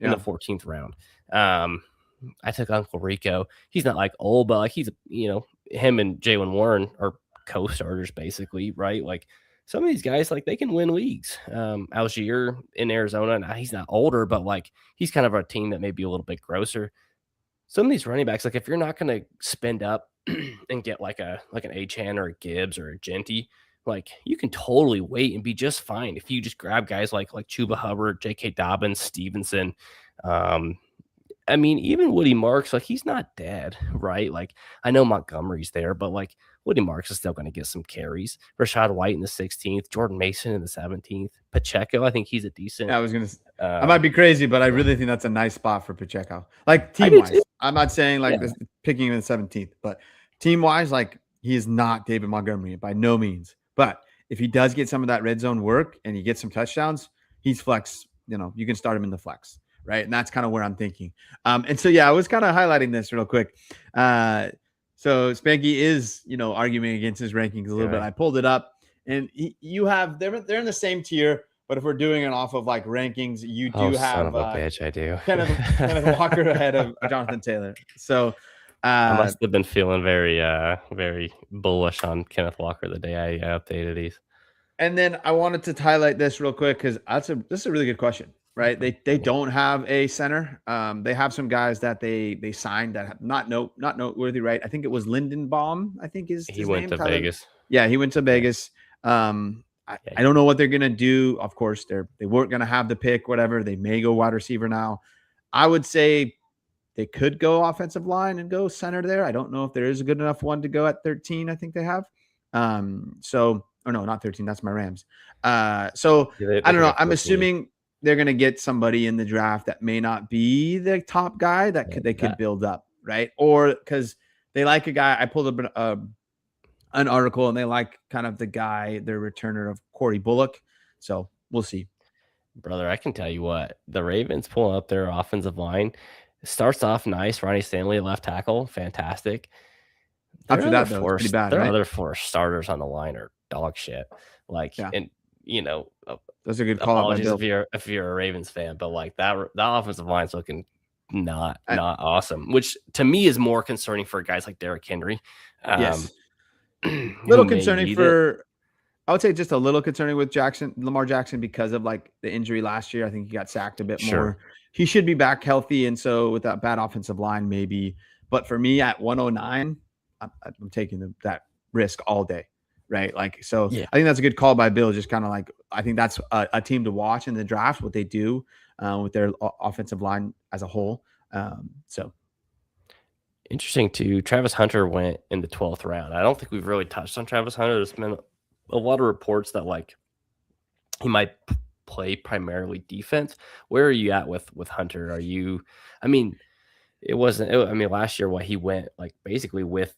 in the 14th round. I took Uncle Rico. He's not like old, but like he's, him and Jaylen Warren are co-starters basically, right? Like some of these guys, like they can win leagues. Algier in Arizona, now he's not older, but like he's kind of a team that may be a little bit grosser. Some of these running backs, like if you're not going to spend up and get like an Achane or a Gibbs or a Genty, like you can totally wait and be just fine if you just grab guys like Chuba Hubbard, J.K. Dobbins, Stevenson. I mean, even Woody Marks, like he's not dead, right? Like I know Montgomery's there, but like Woody Marks is still going to get some carries. Rashad White in the 16th, Jordan Mason in the 17th, Pacheco, I think he's a decent. I was going to I might be crazy, but I really think that's a nice spot for Pacheco. Like team-wise, I'm not saying like picking him in the 17th, but team-wise, like he is not David Montgomery by no means. But if he does get some of that red zone work and he gets some touchdowns, he's flex. You can start him in the flex. Right. And that's kind of where I'm thinking. And so, I was kind of highlighting this real quick. So Spanky is, arguing against his rankings a little bit. I pulled it up and they're in the same tier, but if we're doing it off of like rankings, you do have son of a bitch, I do. Kenneth Walker ahead of Jonathan Taylor. So I must have been feeling very, very bullish on Kenneth Walker the day I updated these. And then I wanted to highlight this real quick because this is a really good question. Right. They don't have a center. They have some guys that they signed that have not noteworthy. Right. I think it was Lindenbaum. I think he went to Vegas. Yeah, he went to Vegas. I don't know what they're gonna do. Of course, they weren't gonna have the pick. Whatever. They may go wide receiver now. I would say they could go offensive line and go center there. I don't know if there is a good enough one to go at 13. I think they have. Or no, not 13. That's my Rams. I don't know. I'm assuming. they're going to get somebody in the draft that may not be the top guy that they could That build up, right? Or because they like a guy. I pulled up an article and they like kind of the guy, their returner of Corey Bullock. So we'll see. brother, I can tell you what, the Ravens pulling up their offensive line starts off nice. Ronnie Stanley, left tackle, fantastic. After that, though, it's pretty bad, Their right? other four starters on the line are dog shit. Like, Yeah, and you know, that's a good call out by apologies Bill. if you're a Ravens fan, but like that offensive line's looking not I, awesome, which to me is more concerning for guys like Derrick Henry, yes, who little may concerning need it. for. I would say just a little concerning with Lamar Jackson, because of like the injury last year. I think he got sacked a bit Sure. more. He should be back healthy, and so with that bad offensive line, maybe. But for me at 109, I'm taking that risk all day, right? Like, so Yeah. I think that's a good call by Bill. Just kind of like, I think that's a team to watch in the draft, what they do with their offensive line as a whole. So Interesting too. Travis Hunter went in the 12th round. I don't think we've really touched on Travis Hunter. There's been a lot of reports that like he might play primarily defense. Where are you at with Hunter? Are you? I mean, it wasn't. I mean, last year, what he went like basically with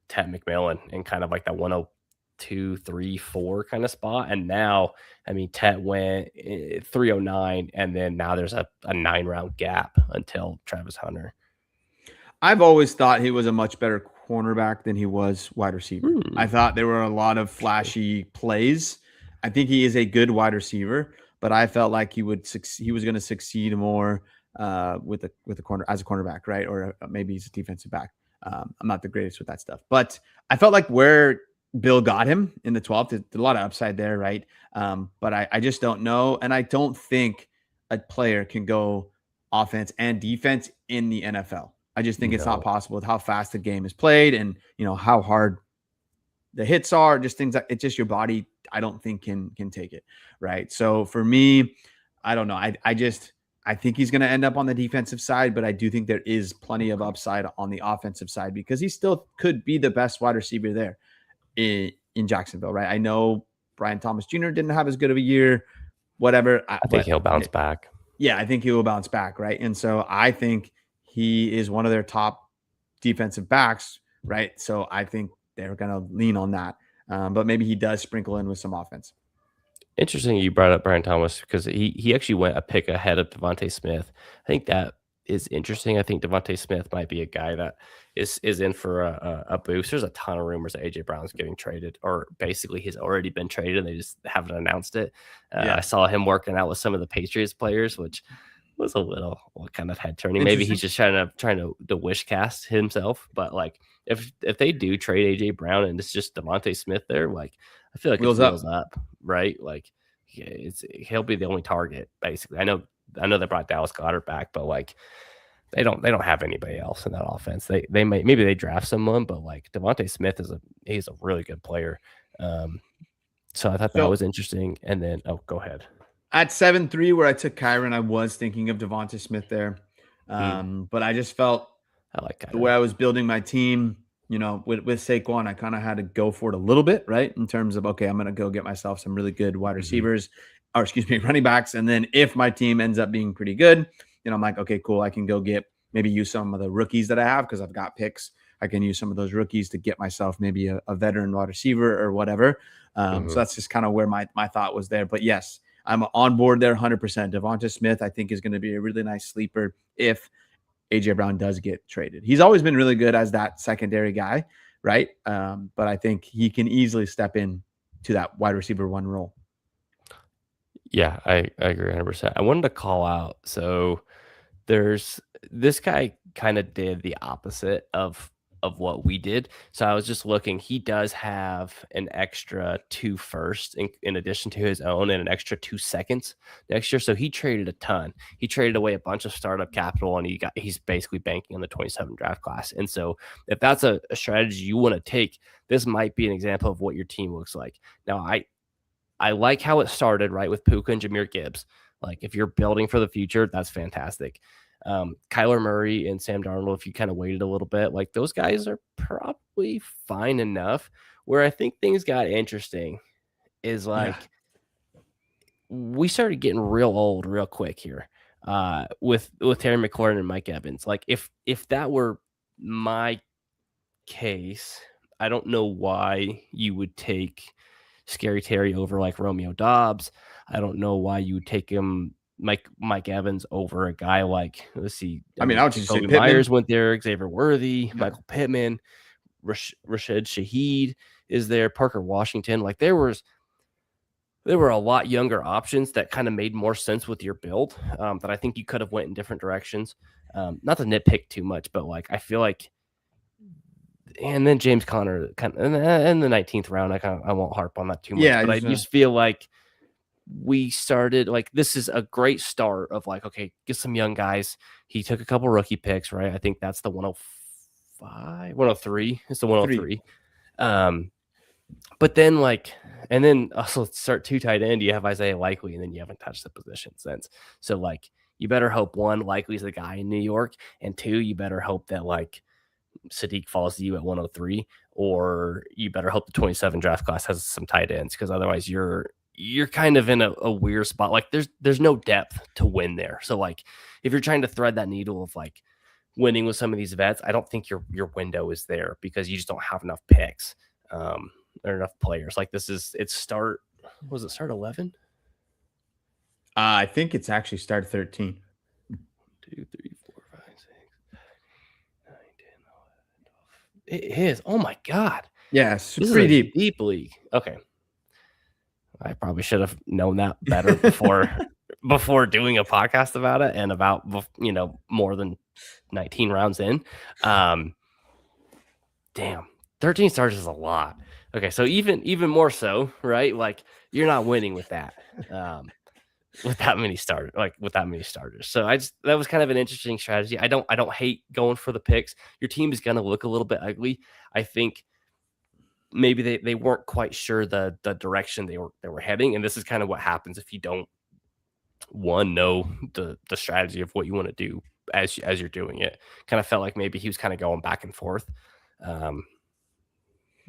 Ted McMillan and kind of like that 102, 3, 4 kind of spot, and now, I mean, Ted went 309, and then now there's a 9-round gap until Travis Hunter. I've always thought he was a much better cornerback than he was wide receiver. I Hmm. thought there were a lot of flashy plays. I think he is a good wide receiver, but I felt like he was going to succeed more with the corner as a cornerback, right? Or maybe he's a defensive back. I'm not the greatest with that stuff, but I felt like where Bill got him in the 12th, there's a lot of upside there, right? But I just don't know, and I don't think a player can go offense and defense in the NFL. I just think it's not No. possible with how fast the game is played, and how hard the hits are. Just things that it's just your body, I don't think can take it, right? So for me, I don't know. I think he's going to end up on the defensive side, but I do think there is plenty of upside on the offensive side, because he still could be the best wide receiver there in Jacksonville, right? I know Brian Thomas Jr. didn't have as good of a year, whatever. I think he'll bounce back. Yeah, I think he will bounce back, right? And so I think he is one of their top defensive backs, right? So I think they're going to lean on that. But maybe he does sprinkle in with some offense. Interesting you brought up Brian Thomas because he actually went a pick ahead of Devontae Smith. I think that is interesting. I think Devontae Smith might be a guy that is in for a boost. There's a ton of rumors that AJ Brown's getting traded, or basically he's already been traded and they just haven't announced it. Yeah. I saw him working out with some of the Patriots players, which was a little kind of head turning. Maybe he's just trying to wish cast himself. But like if they do trade AJ Brown and it's just Devontae Smith there, like I feel like Wheels it feels up, right? Like he'll be the only target basically. I know they brought Dallas Goedert back, but like they don't have anybody else in that offense. They maybe they draft someone, but like Devontae Smith he's a really good player. So I thought that was interesting. And then go ahead. At 7-3, where I took Kyron, I was thinking of Devonta Smith there. But I just felt I like Kyron. The way I was building my team, with Saquon, I kind of had to go for it a little bit, right? In terms of, okay, I'm going to go get myself some really good wide receivers, or excuse me, running backs. And then if my team ends up being pretty good, I'm like, okay, cool. I can go maybe use some of the rookies that I have because I've got picks. I can use some of those rookies to get myself maybe a veteran wide receiver or whatever. So that's just kind of where my thought was there. But yes, I'm on board there 100%. Devonta Smith, I think, is going to be a really nice sleeper if AJ Brown does get traded. He's always been really good as that secondary guy, right? But I think he can easily step in to that wide receiver one role. Yeah, I agree 100%. I wanted to call out. So there's this guy kind of did the opposite of what we did. So I was just looking. He does have an extra 2 firsts in addition to his own, and an extra 2 seconds next year. So he traded a ton. He traded away a bunch of startup capital, and he's basically banking on the 27 draft class. And so if that's a strategy you want to take, this might be an example of what your team looks like. Now, I like how it started, right, with Puka and Jahmyr Gibbs. Like, if you're building for the future, that's fantastic. Kyler Murray and Sam Darnold, if you kind of waited a little bit, like those guys are probably fine enough. Where I think things got interesting is like we started getting real old real quick here, with Terry McLaurin and Mike Evans. Like, if that were my case, I don't know why you would take Scary Terry over like Romeo Dobbs. I don't know why you would take him Mike Evans over a guy like, let's see. I I mean, I mean, would just say Jacoby Pittman. Myers went there, Xavier Worthy, Yeah. Michael Pittman, Rashid Shaheed is there, Parker Washington. Like, there were a lot younger options that kind of made more sense with your build, that I think you could have went in different directions. Not to nitpick too much, but like I feel like, and then James Conner kind of in the 19th round. I won't harp on that too much, Yeah, I but I just just feel like we started like this is a great start of like, okay, get some young guys. He took a couple rookie picks, right? I think that's the 105, 103. It's the 3. 103. But then like, and then also start two tight end. You have Isaiah Likely, and then you haven't touched the position since. So like, you better hope one, Likely's the guy in New York, and two, you better hope that like Sadiq falls to you at 103, or you better hope the 27 draft class has some tight ends, because otherwise you're kind of in a weird spot. Like there's no depth to win there. So like, if you're trying to thread that needle of like winning with some of these vets, I don't think your window is there because you just don't have enough picks. Or enough players. Like it's start, was it start 11? I think it's actually start 13. 2, 3, 4, 5, 6, 9, 10, 11, 12. It is. Oh my God. Yeah, it's This is pretty a deep. deep league. Okay. I probably should have known that better before doing a podcast about it and about, more than 19 rounds in. Damn. 13 starters is a lot. Okay, so even more so, right? Like, you're not winning with that. With that many starters. So that was kind of an interesting strategy. I don't hate going for the picks. Your team is going to look a little bit ugly. I think maybe they weren't quite sure the direction they were heading, and this is kind of what happens if you don't know the strategy of what you want to do as you're doing it. Kind of felt like maybe he was kind of going back and forth.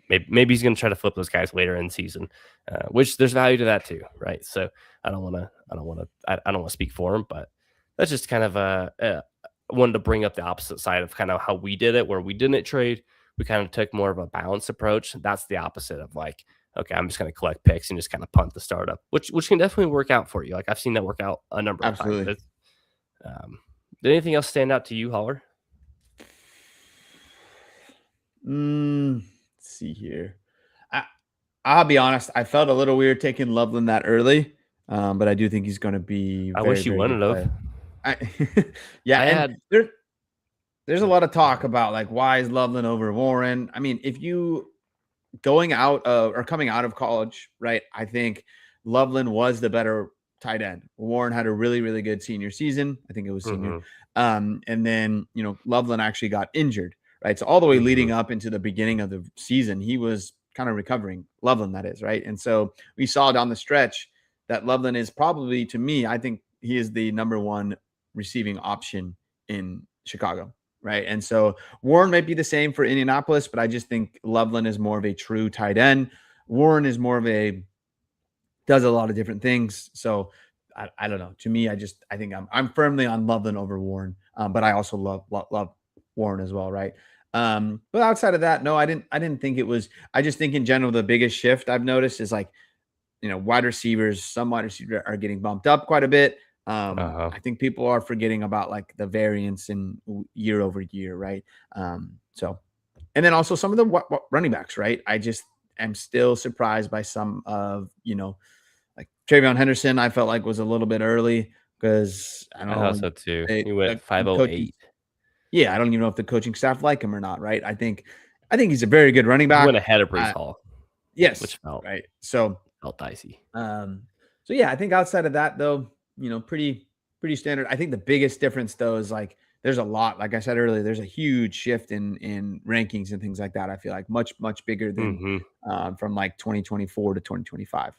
Maybe he's going to try to flip those guys later in the season, which there's value to that too, right? So I don't want to speak for him, but that's just kind of wanted to bring up the opposite side of kind of how we did it, where we didn't trade. We kind of took more of a balanced approach. That's the opposite of like, okay, I'm just going to collect picks and just kind of punt the startup, which can definitely work out for you. Like, I've seen that work out a number of times. Absolutely. Did anything else stand out to you, Holler? Let's see here. I'll be honest. I felt a little weird taking Loveland that early, but I do think he's going to be. I Very, wish you very wouldn't good have. yeah, I and had there's a lot of talk about like why is Loveland over Warren. I mean, if you coming out of college, right? I think Loveland was the better tight end. Warren had a really, really good senior season. I think it was senior. And then, Loveland actually got injured, right? So all the way leading up into the beginning of the season, he was kind of recovering. Loveland, that is, right? And so we saw down the stretch that Loveland is probably, to me, I think he is the number one receiving option in Chicago. Right. And so Warren might be the same for Indianapolis, but I just think Loveland is more of a true tight end. Warren is more of does a lot of different things. So I don't know. To me, I think I'm firmly on Loveland over Warren. But I also love Warren as well. Right. But outside of that, no, I didn't think it was. I just think in general, the biggest shift I've noticed is like, wide receivers, some wide receivers are getting bumped up quite a bit. I think people are forgetting about like the variance in year over year, right? So, and then also some of the running backs, right? I just am still surprised by some of, like Travion Henderson, I felt like was a little bit early because I don't I know. thought so too. He went 508. Yeah, I don't even know if the coaching staff like him or not, right? I think he's a very good running back. He went ahead of Breece Hall. Yes, which felt right. So felt dicey. So yeah, I think outside of that though, pretty standard. I think the biggest difference though is like there's a lot, like I said earlier, there's a huge shift in rankings and things like that. I feel like much bigger than from like 2024 to 2025.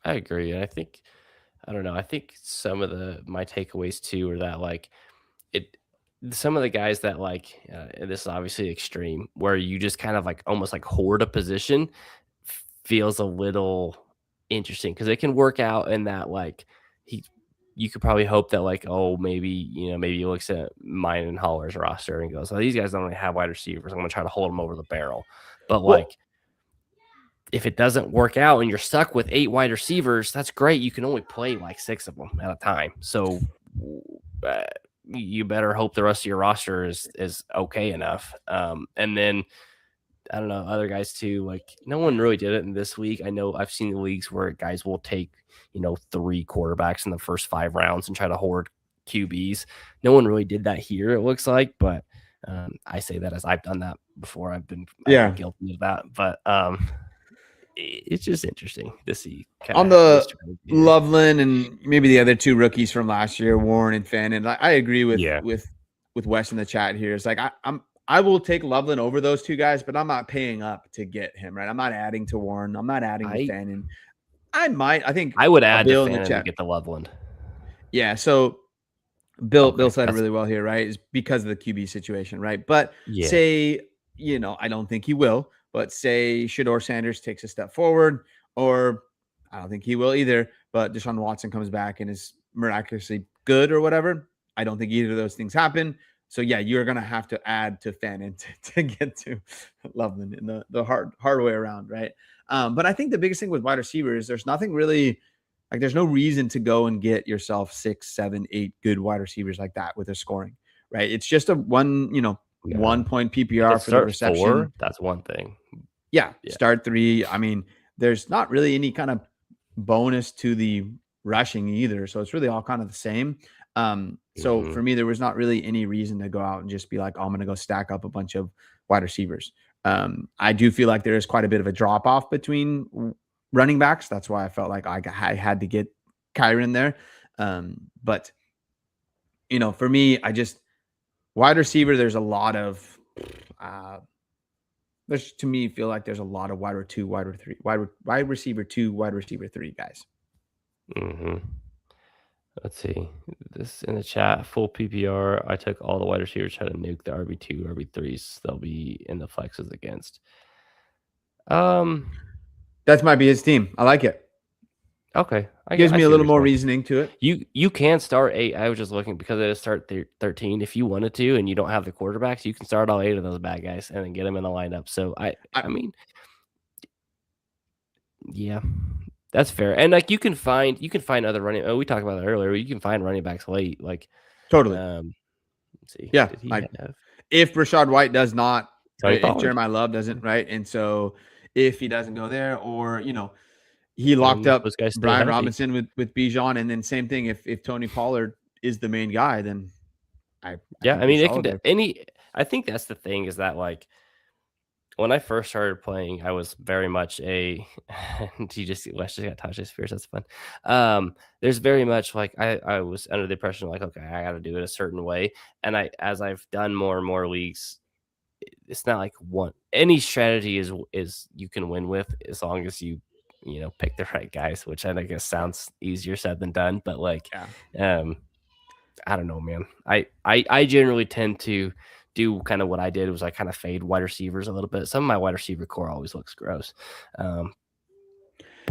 I agree. And I don't know. I think some of my takeaways too are that like some of the guys that like, and this is obviously extreme, where you just kind of like almost like hoard a position feels a little interesting because it can work out in that like he you could probably hope that like, oh, maybe he looks at mine and Holler's roster and goes, oh, these guys don't really have wide receivers. I'm gonna try to hold them over the barrel. But Well, like if it doesn't work out and you're stuck with 8 wide receivers, that's great. You can only play like 6 of them at a time. So uh, you better hope the rest of your roster is okay enough. And then I don't know, other guys too. Like no one really did it in this week. I know I've seen the leagues where guys will take, 3 quarterbacks in the first 5 rounds and try to hoard QBs. No one really did that here, it looks like, but I say that as I've done that before. I've been yeah. guilty of that. But it's just interesting to see kind On of the the strategy here. Loveland and maybe the other two rookies from last year, Warren and Fenn, and I agree with Yeah. Wes in the chat here. It's like I will take Loveland over those two guys, but I'm not paying up to get him, right? I'm not adding to Warren. I'm not adding to I Fenn. And I think I would add to Bill in the Fannin to chat. get the Loveland. Yeah. So Bill Okay. said it really well here, right? Is because of the QB situation, right? But Yeah. say, I don't think he will, but say Shador Sanders takes a step forward, or I don't think he will either, but Deshaun Watson comes back and is miraculously good or whatever. I don't think either of those things happen. So yeah, you're gonna have to add to Fannin to get to Loveland in the hard way around, right? But I think the biggest thing with wide receivers, there's nothing really like there's no reason to go and get yourself 6, 7, 8 good wide receivers like that with a scoring, right? It's just a Yeah. 1 point If PPR it's for the start reception. 4, that's one thing. Yeah, Yeah. start 3. I mean, there's not really any kind of bonus to the rushing either. So it's really all kind of the same. So Mhm. for me, there was not really any reason to go out and just be like, oh, I'm going to go stack up a bunch of wide receivers. I do feel like there is quite a bit of a drop off between running backs. That's why I felt like I had to get Kyron there. But, for me, I just wide receiver, there's a lot of, there's to me feel like there's a lot of wide receiver 2, wide receiver 3 guys. Mhm. Let's see. This in the chat, full PPR. I took all the wide receivers, try to nuke the RB2, RB3s. They'll be in the flexes against. That might be his team. I like it. Okay. Gives I me a see what little you're more saying. reasoning to it. You can start 8. I was just looking because it is start 13. If you wanted to and you don't have the quarterbacks, you can start all 8 of those bad guys and then get them in the lineup. So I mean, yeah, that's fair. And like you can find other running. Oh, we talked about that earlier. You can find running backs late. Like, Totally. let's see. Yeah. Did he Like have if Rashad White does not, Tony if Pollard? Jeremiah Love doesn't, right? And so if he doesn't go there, or he locked And up those guys stay Brian healthy. Robinson with Bijan, and then same thing if Tony Pollard is the main guy, then I Yeah, think I you're mean, it can solid do there. I think that's the thing is that like when I first started playing, I was very much a you just Wes just got Tajay Spears, that's fun. There's very much like I was under the impression like, okay, I gotta do it a certain way. And as I've done more and more leagues, it's not like one any strategy is you can win with as long as you pick the right guys, which I guess sounds easier said than done, but like Yeah. um I don't know, man. I generally tend to do kind of what I did was I kind of fade wide receivers a little bit. Some of my wide receiver core always looks gross, but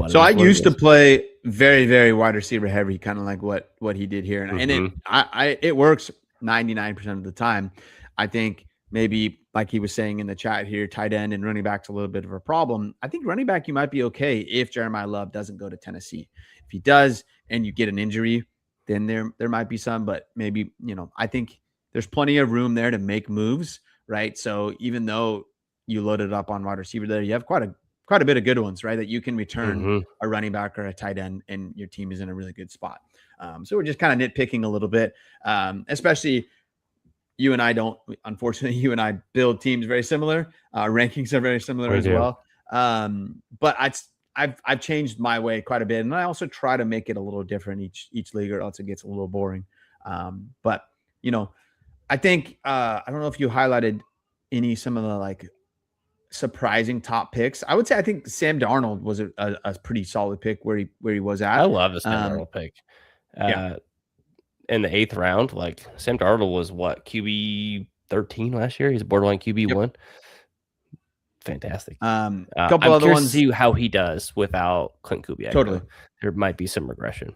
So it I is what it used to is. play very, very wide receiver heavy, kind of like what he did here, and Mhm. it works 99% of the time. I think maybe like he was saying in the chat here, tight end and running back's a little bit of a problem. I think running back you might be okay if Jeremiah Love doesn't go to Tennessee. If he does, and you get an injury, then there might be some, but maybe I think there's plenty of room there to make moves, right? So even though you loaded up on wide receiver there, you have quite a bit of good ones, right? That you can return Mhm. a running back or a tight end, and your team is in a really good spot. So we're just kind of nitpicking a little bit, especially you and I don't. Unfortunately, you and I build teams very similar. Our rankings are very similar We as do. well. But I've changed my way quite a bit, and I also try to make it a little different each league, or else it gets a little boring. But I think I don't know if you highlighted some of the like surprising top picks. I would say I think Sam Darnold was a pretty solid pick where he was I at. love the Sam Um, Darnold pick. yeah, Uh, in the 8th round, like Sam Darnold was what QB 13 last year. He's borderline QB yep. 1. fantastic. Couple I'm other curious to ones. see how he does without Clint Kubiak, Totally. though. There might be some regression.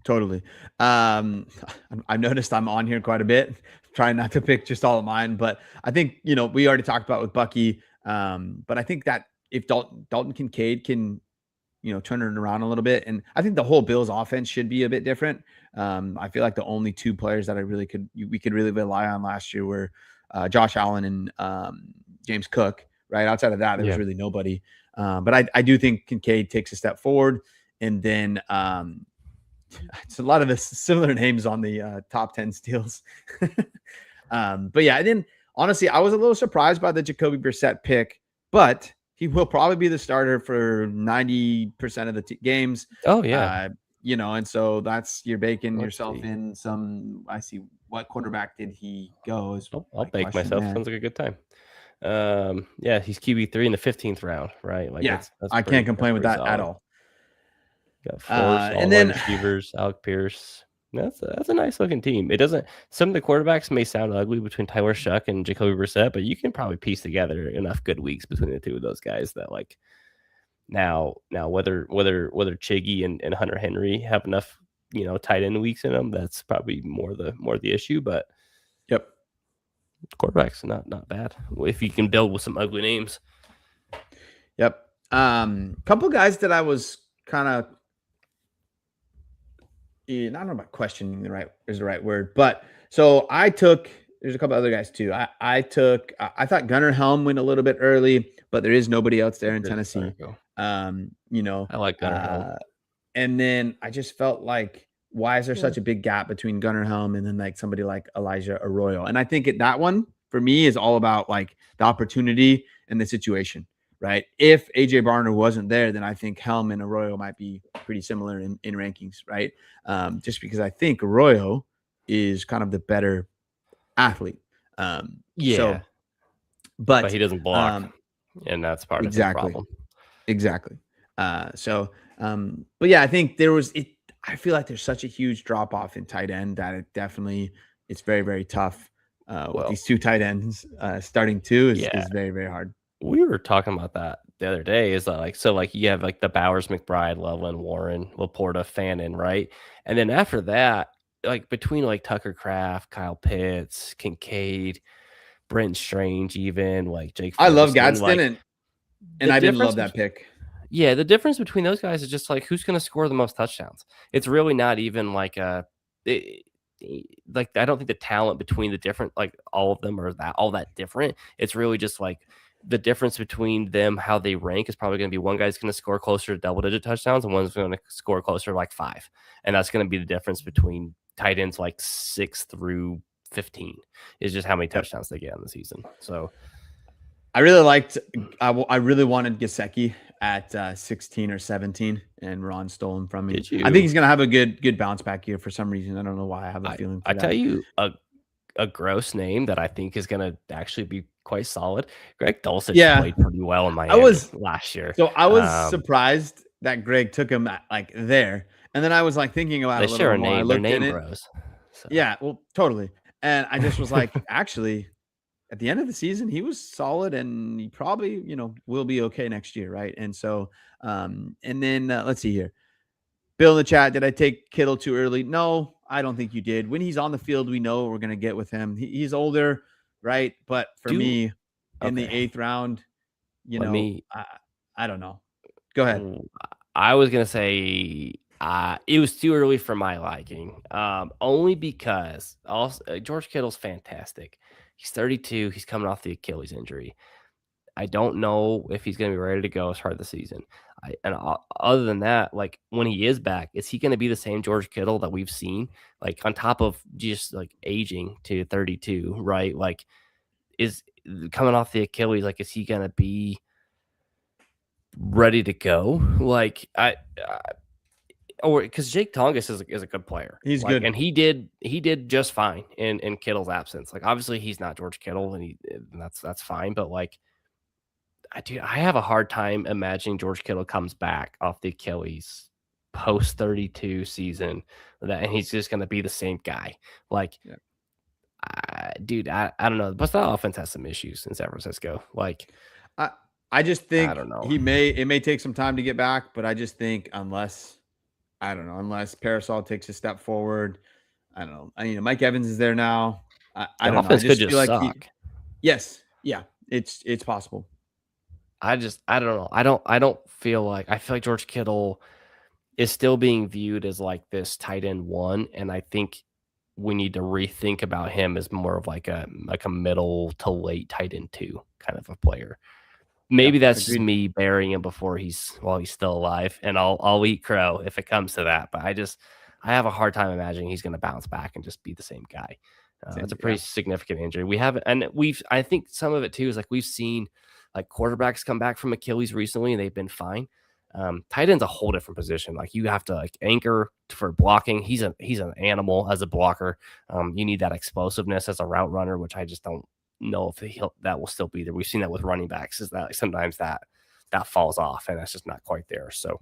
Totally. Um, I've noticed I'm on here quite a bit, trying not to pick just all of mine, but I think, we already talked about with Bucky. But I think that if Dalton Kincaid can, turn it around a little bit, and I think the whole Bills offense should be a bit different. I feel like the only two players that we could really rely on last year were Josh Allen and James Cook. Right outside of that, there was Yeah. really nobody. But I do think Kincaid takes a step forward, and then it's a lot of the similar names on the top 10 steals. But yeah, then honestly, I was a little surprised by the Jacoby Brissett pick, but he will probably be the starter for 90% of the games. Oh, yeah. And so that's you're baking Let's yourself see. in some. I see what quarterback did he go is I'll my bake question myself. there. Sounds like a good time. Yeah, he's QB3 in the 15th round, right? Like Yeah, that's I can't pretty complain with that at solid. all. Got 4 And solid wide then receivers, Alec Pierce. That's a nice looking team. It doesn't. Some of the quarterbacks may sound ugly between Tyler Shuck and Jacoby Brissett, but you can probably piece together enough good weeks between the two of those guys that like now whether Chiggy and Hunter Henry have enough tight end weeks in them, that's probably more the issue. But yep. quarterbacks not bad if you can build with some ugly names. Yep. Couple guys that I was kind of I don't know about questioning is the right word, but so there's a couple other guys too. I thought Gunnar Helm went a little bit early, but there is nobody else there in Tennessee. I like Gunnar Helm. And then I just felt like, why is there such a big gap between Gunnar Helm and then like somebody like Elijah Arroyo? And I think that one for me is all about like the opportunity and the situation, right? If AJ Barner wasn't there, then I think Helm and Arroyo might be pretty similar in rankings, right? Just because I think Arroyo is kind of the better athlete. Yeah, but he doesn't block, and that's part of his problem. Exactly. But yeah, I think I feel like there's such a huge drop off in tight end that it's very, very tough. With these two tight ends, starting two is very, very hard. We were talking about that the other day. Is that like you have like the Bowers, McBride, Loveland, Warren, Laporta, Fannin, right? And then after that, like between like Tucker Kraft, Kyle Pitts, Kincaid, Brent Strange, even like Jake. I love Ferguson, Gadsden, and I didn't love that pick. Yeah, the difference between those guys is just like who's going to score the most touchdowns. It's really not even like like I don't think the talent between the different like all of them are all that different. It's really just like the difference between them, how they rank is probably going to be one guy's going to score closer to double-digit touchdowns and one's going to score closer to like 5. And that's going to be the difference between tight ends like 6 through 15 is just how many touchdowns they get in the season. So I really wanted Gesicki at 16 or 17, and Ron stole him from me. I think he's going to have a good bounce back year for some reason. I don't know why I have a feeling. I tell you a gross name that I think is going to actually be quite solid. Greg Dulcich played pretty well in Miami last year. So I was surprised that Greg took him like there. And then I was like thinking about it a little more. I looked at it. Bros. So. Yeah, well, totally. And I just was like, actually, at the end of the season, he was solid, and he probably, will be okay next year, right? And so, and then let's see here. Bill in the chat, did I take Kittle too early? No, I don't think you did. When he's on the field, we know what we're going to get with him. He's older, right? But for me, in the 8th round, I don't know. Go ahead. I was going to say it was too early for my liking, only because George Kittle's fantastic. He's 32. He's coming off the Achilles injury. I don't know if he's going to be ready to go as part of the season. Other than that, like when he is back, is he going to be the same George Kittle that we've seen? Like on top of just like aging to 32, right? Like is coming off the Achilles, like is he going to be ready to go? Like or because Jake Tongas is a good player. He's good, and he did just fine in Kittle's absence. Like obviously he's not George Kittle, and that's fine. But like, I have a hard time imagining George Kittle comes back off the Achilles post 32 season, and he's just going to be the same guy. Like, I don't know. But that offense has some issues in San Francisco. Like, I just I think don't know. it may take some time to get back, but I just think I don't know, unless Parasol takes a step forward, I don't know. Mike Evans is there now. I The don't know. I offense could just just feel like he suck. yes, yeah, it's possible. I don't know. I feel like George Kittle is still being viewed as like this tight end one, and I think we need to rethink about him as more of like a middle to late tight end two kind of a player. Yeah, Maybe that's just agreed. me burying him before while he's still alive, and I'll eat crow if it comes to that. But I have a hard time imagining he's going to bounce back and just be the same guy. That's Same, a pretty yeah. significant injury. We haven't, and I think some of it too is like we've seen like quarterbacks come back from Achilles recently and they've been fine. Tight end's a whole different position. Like you have to like anchor for blocking. He's an animal as a blocker. You need that explosiveness as a route runner, which I just don't know if that will still be there. We've seen that with running backs, is that like, sometimes that falls off and that's just not quite there. So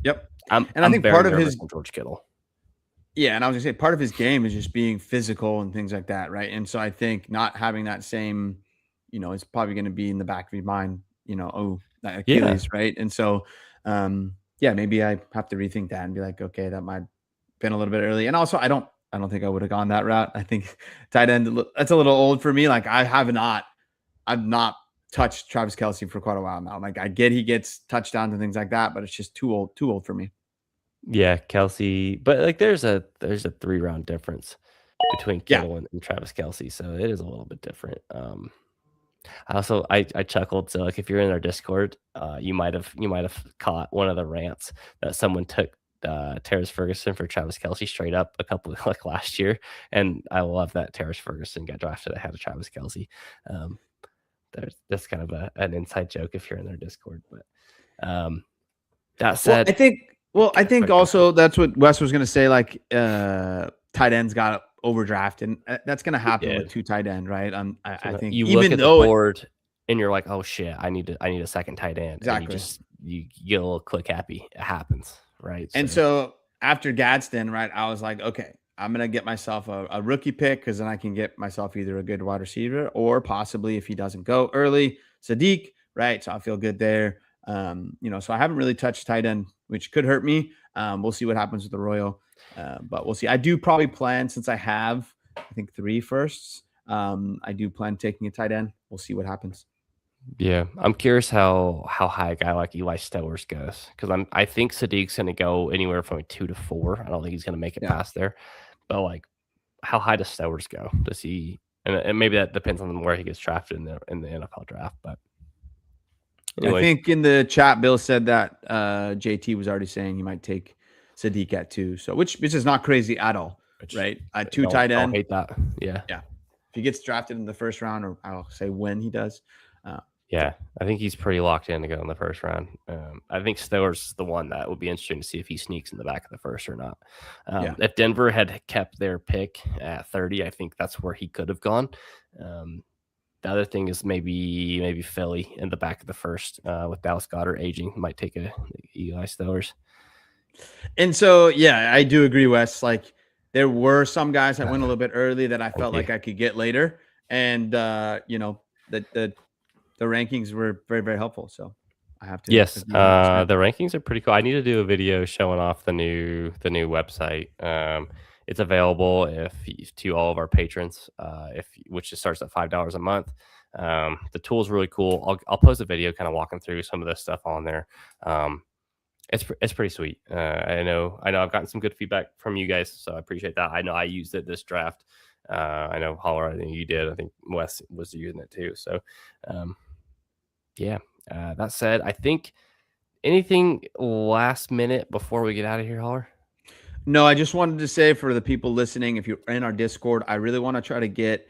Yep. I'm And I I'm think very part of nervous his on George Kittle. yeah, and I was gonna say part of his game is just being physical and things like that, right? And so I think not having that same, it's probably gonna be in the back of your mind, oh, that Yeah. Achilles, right? And so yeah, maybe I have to rethink that and be like, okay, that might have been a little bit early. And also I don't think I would have gone that route. I think tight end that's a little old for me. Like I've not touched Travis Kelsey for quite a while now. Like I get he gets touchdowns and things like that, but it's just too old for me. Yeah, Kelsey, but like there's a 3 round difference between Yeah. Kittle and Travis Kelsey, so it is a little bit different. I chuckled. So like if you're in our Discord, you might have caught one of the rants that someone took Terrace Ferguson for Travis Kelsey straight up a couple like last year, and I love that Terrace Ferguson got drafted ahead of Travis Kelsey. Um, that's kind of an inside joke if you're in their Discord, but that Well, said, I go think ahead, go. also that's what Wes was going to say. Like, tight ends got overdrafted, and that's going to He happen with did. two tight end, right? I So think you look even at the though board and you're like, "Oh shit, I need a second tight end," and exactly, you get a little click happy. It happens, right? and So so after Gadsden, right, I was like, okay, I'm going to get myself a rookie pick because then I can get myself either a good wide receiver or possibly if he doesn't go early, Sadiq, right? So I feel good there. So I haven't really touched tight end, which could hurt me. We'll see what happens with the Royal, but we'll see. I do probably plan since I have, I think, 3 firsts. I do plan taking a tight end. We'll see what happens. yeah, I'm curious how high a guy like Eli Stowers goes because I think Sadiq's going to go anywhere from like 2 to 4. I don't think he's going to make it Yeah. past there, but like how high does Stowers go? Does he? And maybe that depends on where he gets drafted in the NFL draft. But I anyways, think in the chat, Bill said that JT was already saying he might take Sadiq at 2. So which is not crazy at all, which right? At 2 don't tight don't end. hate that. Yeah. Yeah. If he gets drafted in the first round, or I'll say when he does. Yeah, I think he's pretty locked in to go in the first round. I think Stowers is the one that would be interesting to see if he sneaks in the back of the first or not. Yeah. If Denver had kept their pick at 30, I think that's where he could have gone. The other thing is maybe Philly in the back of the first with Dallas Goedert aging might take a Eli Stowers. And so, yeah, I do agree, Wes. Like there were some guys that went a little bit early that I Thank felt you. like I could get later. And, the rankings were very, very helpful. So I have to Yes, agree 100%. the rankings are pretty cool. I need to do a video showing off the new website. It's available to all of our patrons, which just starts at $5 a month. The tool's really cool. I'll post a video kind of walking through some of this stuff on there. It's pretty sweet. I know I've gotten some good feedback from you guys, so I appreciate that. I know I used it this draft. I know Holler, I think you did. I think Wes was using it too. So, yeah. That said, I think anything last minute before we get out of here, Holler? No, I just wanted to say for the people listening, if you're in our Discord, I really want to try to get,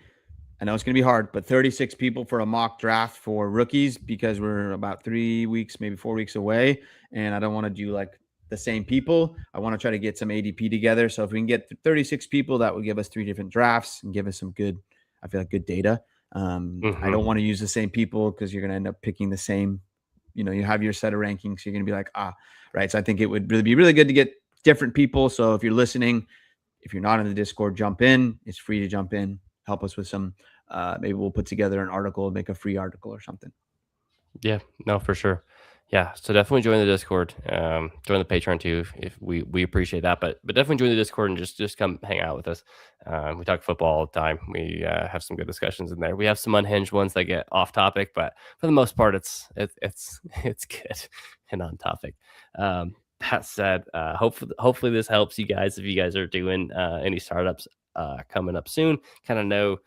I know it's going to be hard, but 36 people for a mock draft for rookies because we're about 3 weeks, maybe 4 weeks away. And I don't want to do like the same people. I want to try to get some ADP together. So if we can get 36 people, that will give us 3 different drafts and give us some good, I feel like good data. I don't want to use the same people because you're going to end up picking the same, you have your set of rankings. So you're going to be like, right. So I think it would really be really good to get different people. So if you're listening, if you're not in the Discord, jump in. It's free to jump in. Help us with some, maybe we'll put together an article, make a free article or something. Yeah, no, for sure. Yeah, so definitely join the Discord. Join the Patreon too if we appreciate that. But definitely join the Discord and just come hang out with us. We talk football all the time. We have some good discussions in there. We have some unhinged ones that get off topic, but for the most part, it's it's good and on topic. That said, hopefully this helps you guys if you guys are doing any startups coming up soon. Kind of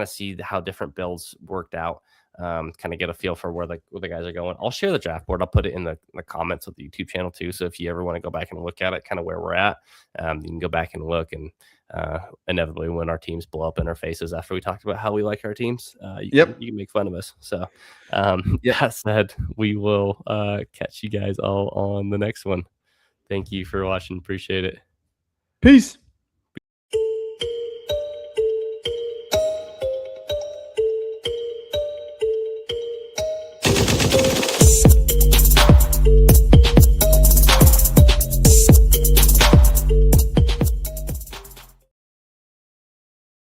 see how different builds worked out, kind of get a feel for where the guys are going. I'll share the draft board. I'll put it in the comments of the YouTube channel too. So if you ever want to go back and look at it, kind of where we're at, you can go back and look. And inevitably, when our teams blow up in our faces after we talked about how we like our teams, Yep. you can make fun of us. So Yep. that said, we will catch you guys all on the next one. Thank you for watching. Appreciate it. Peace.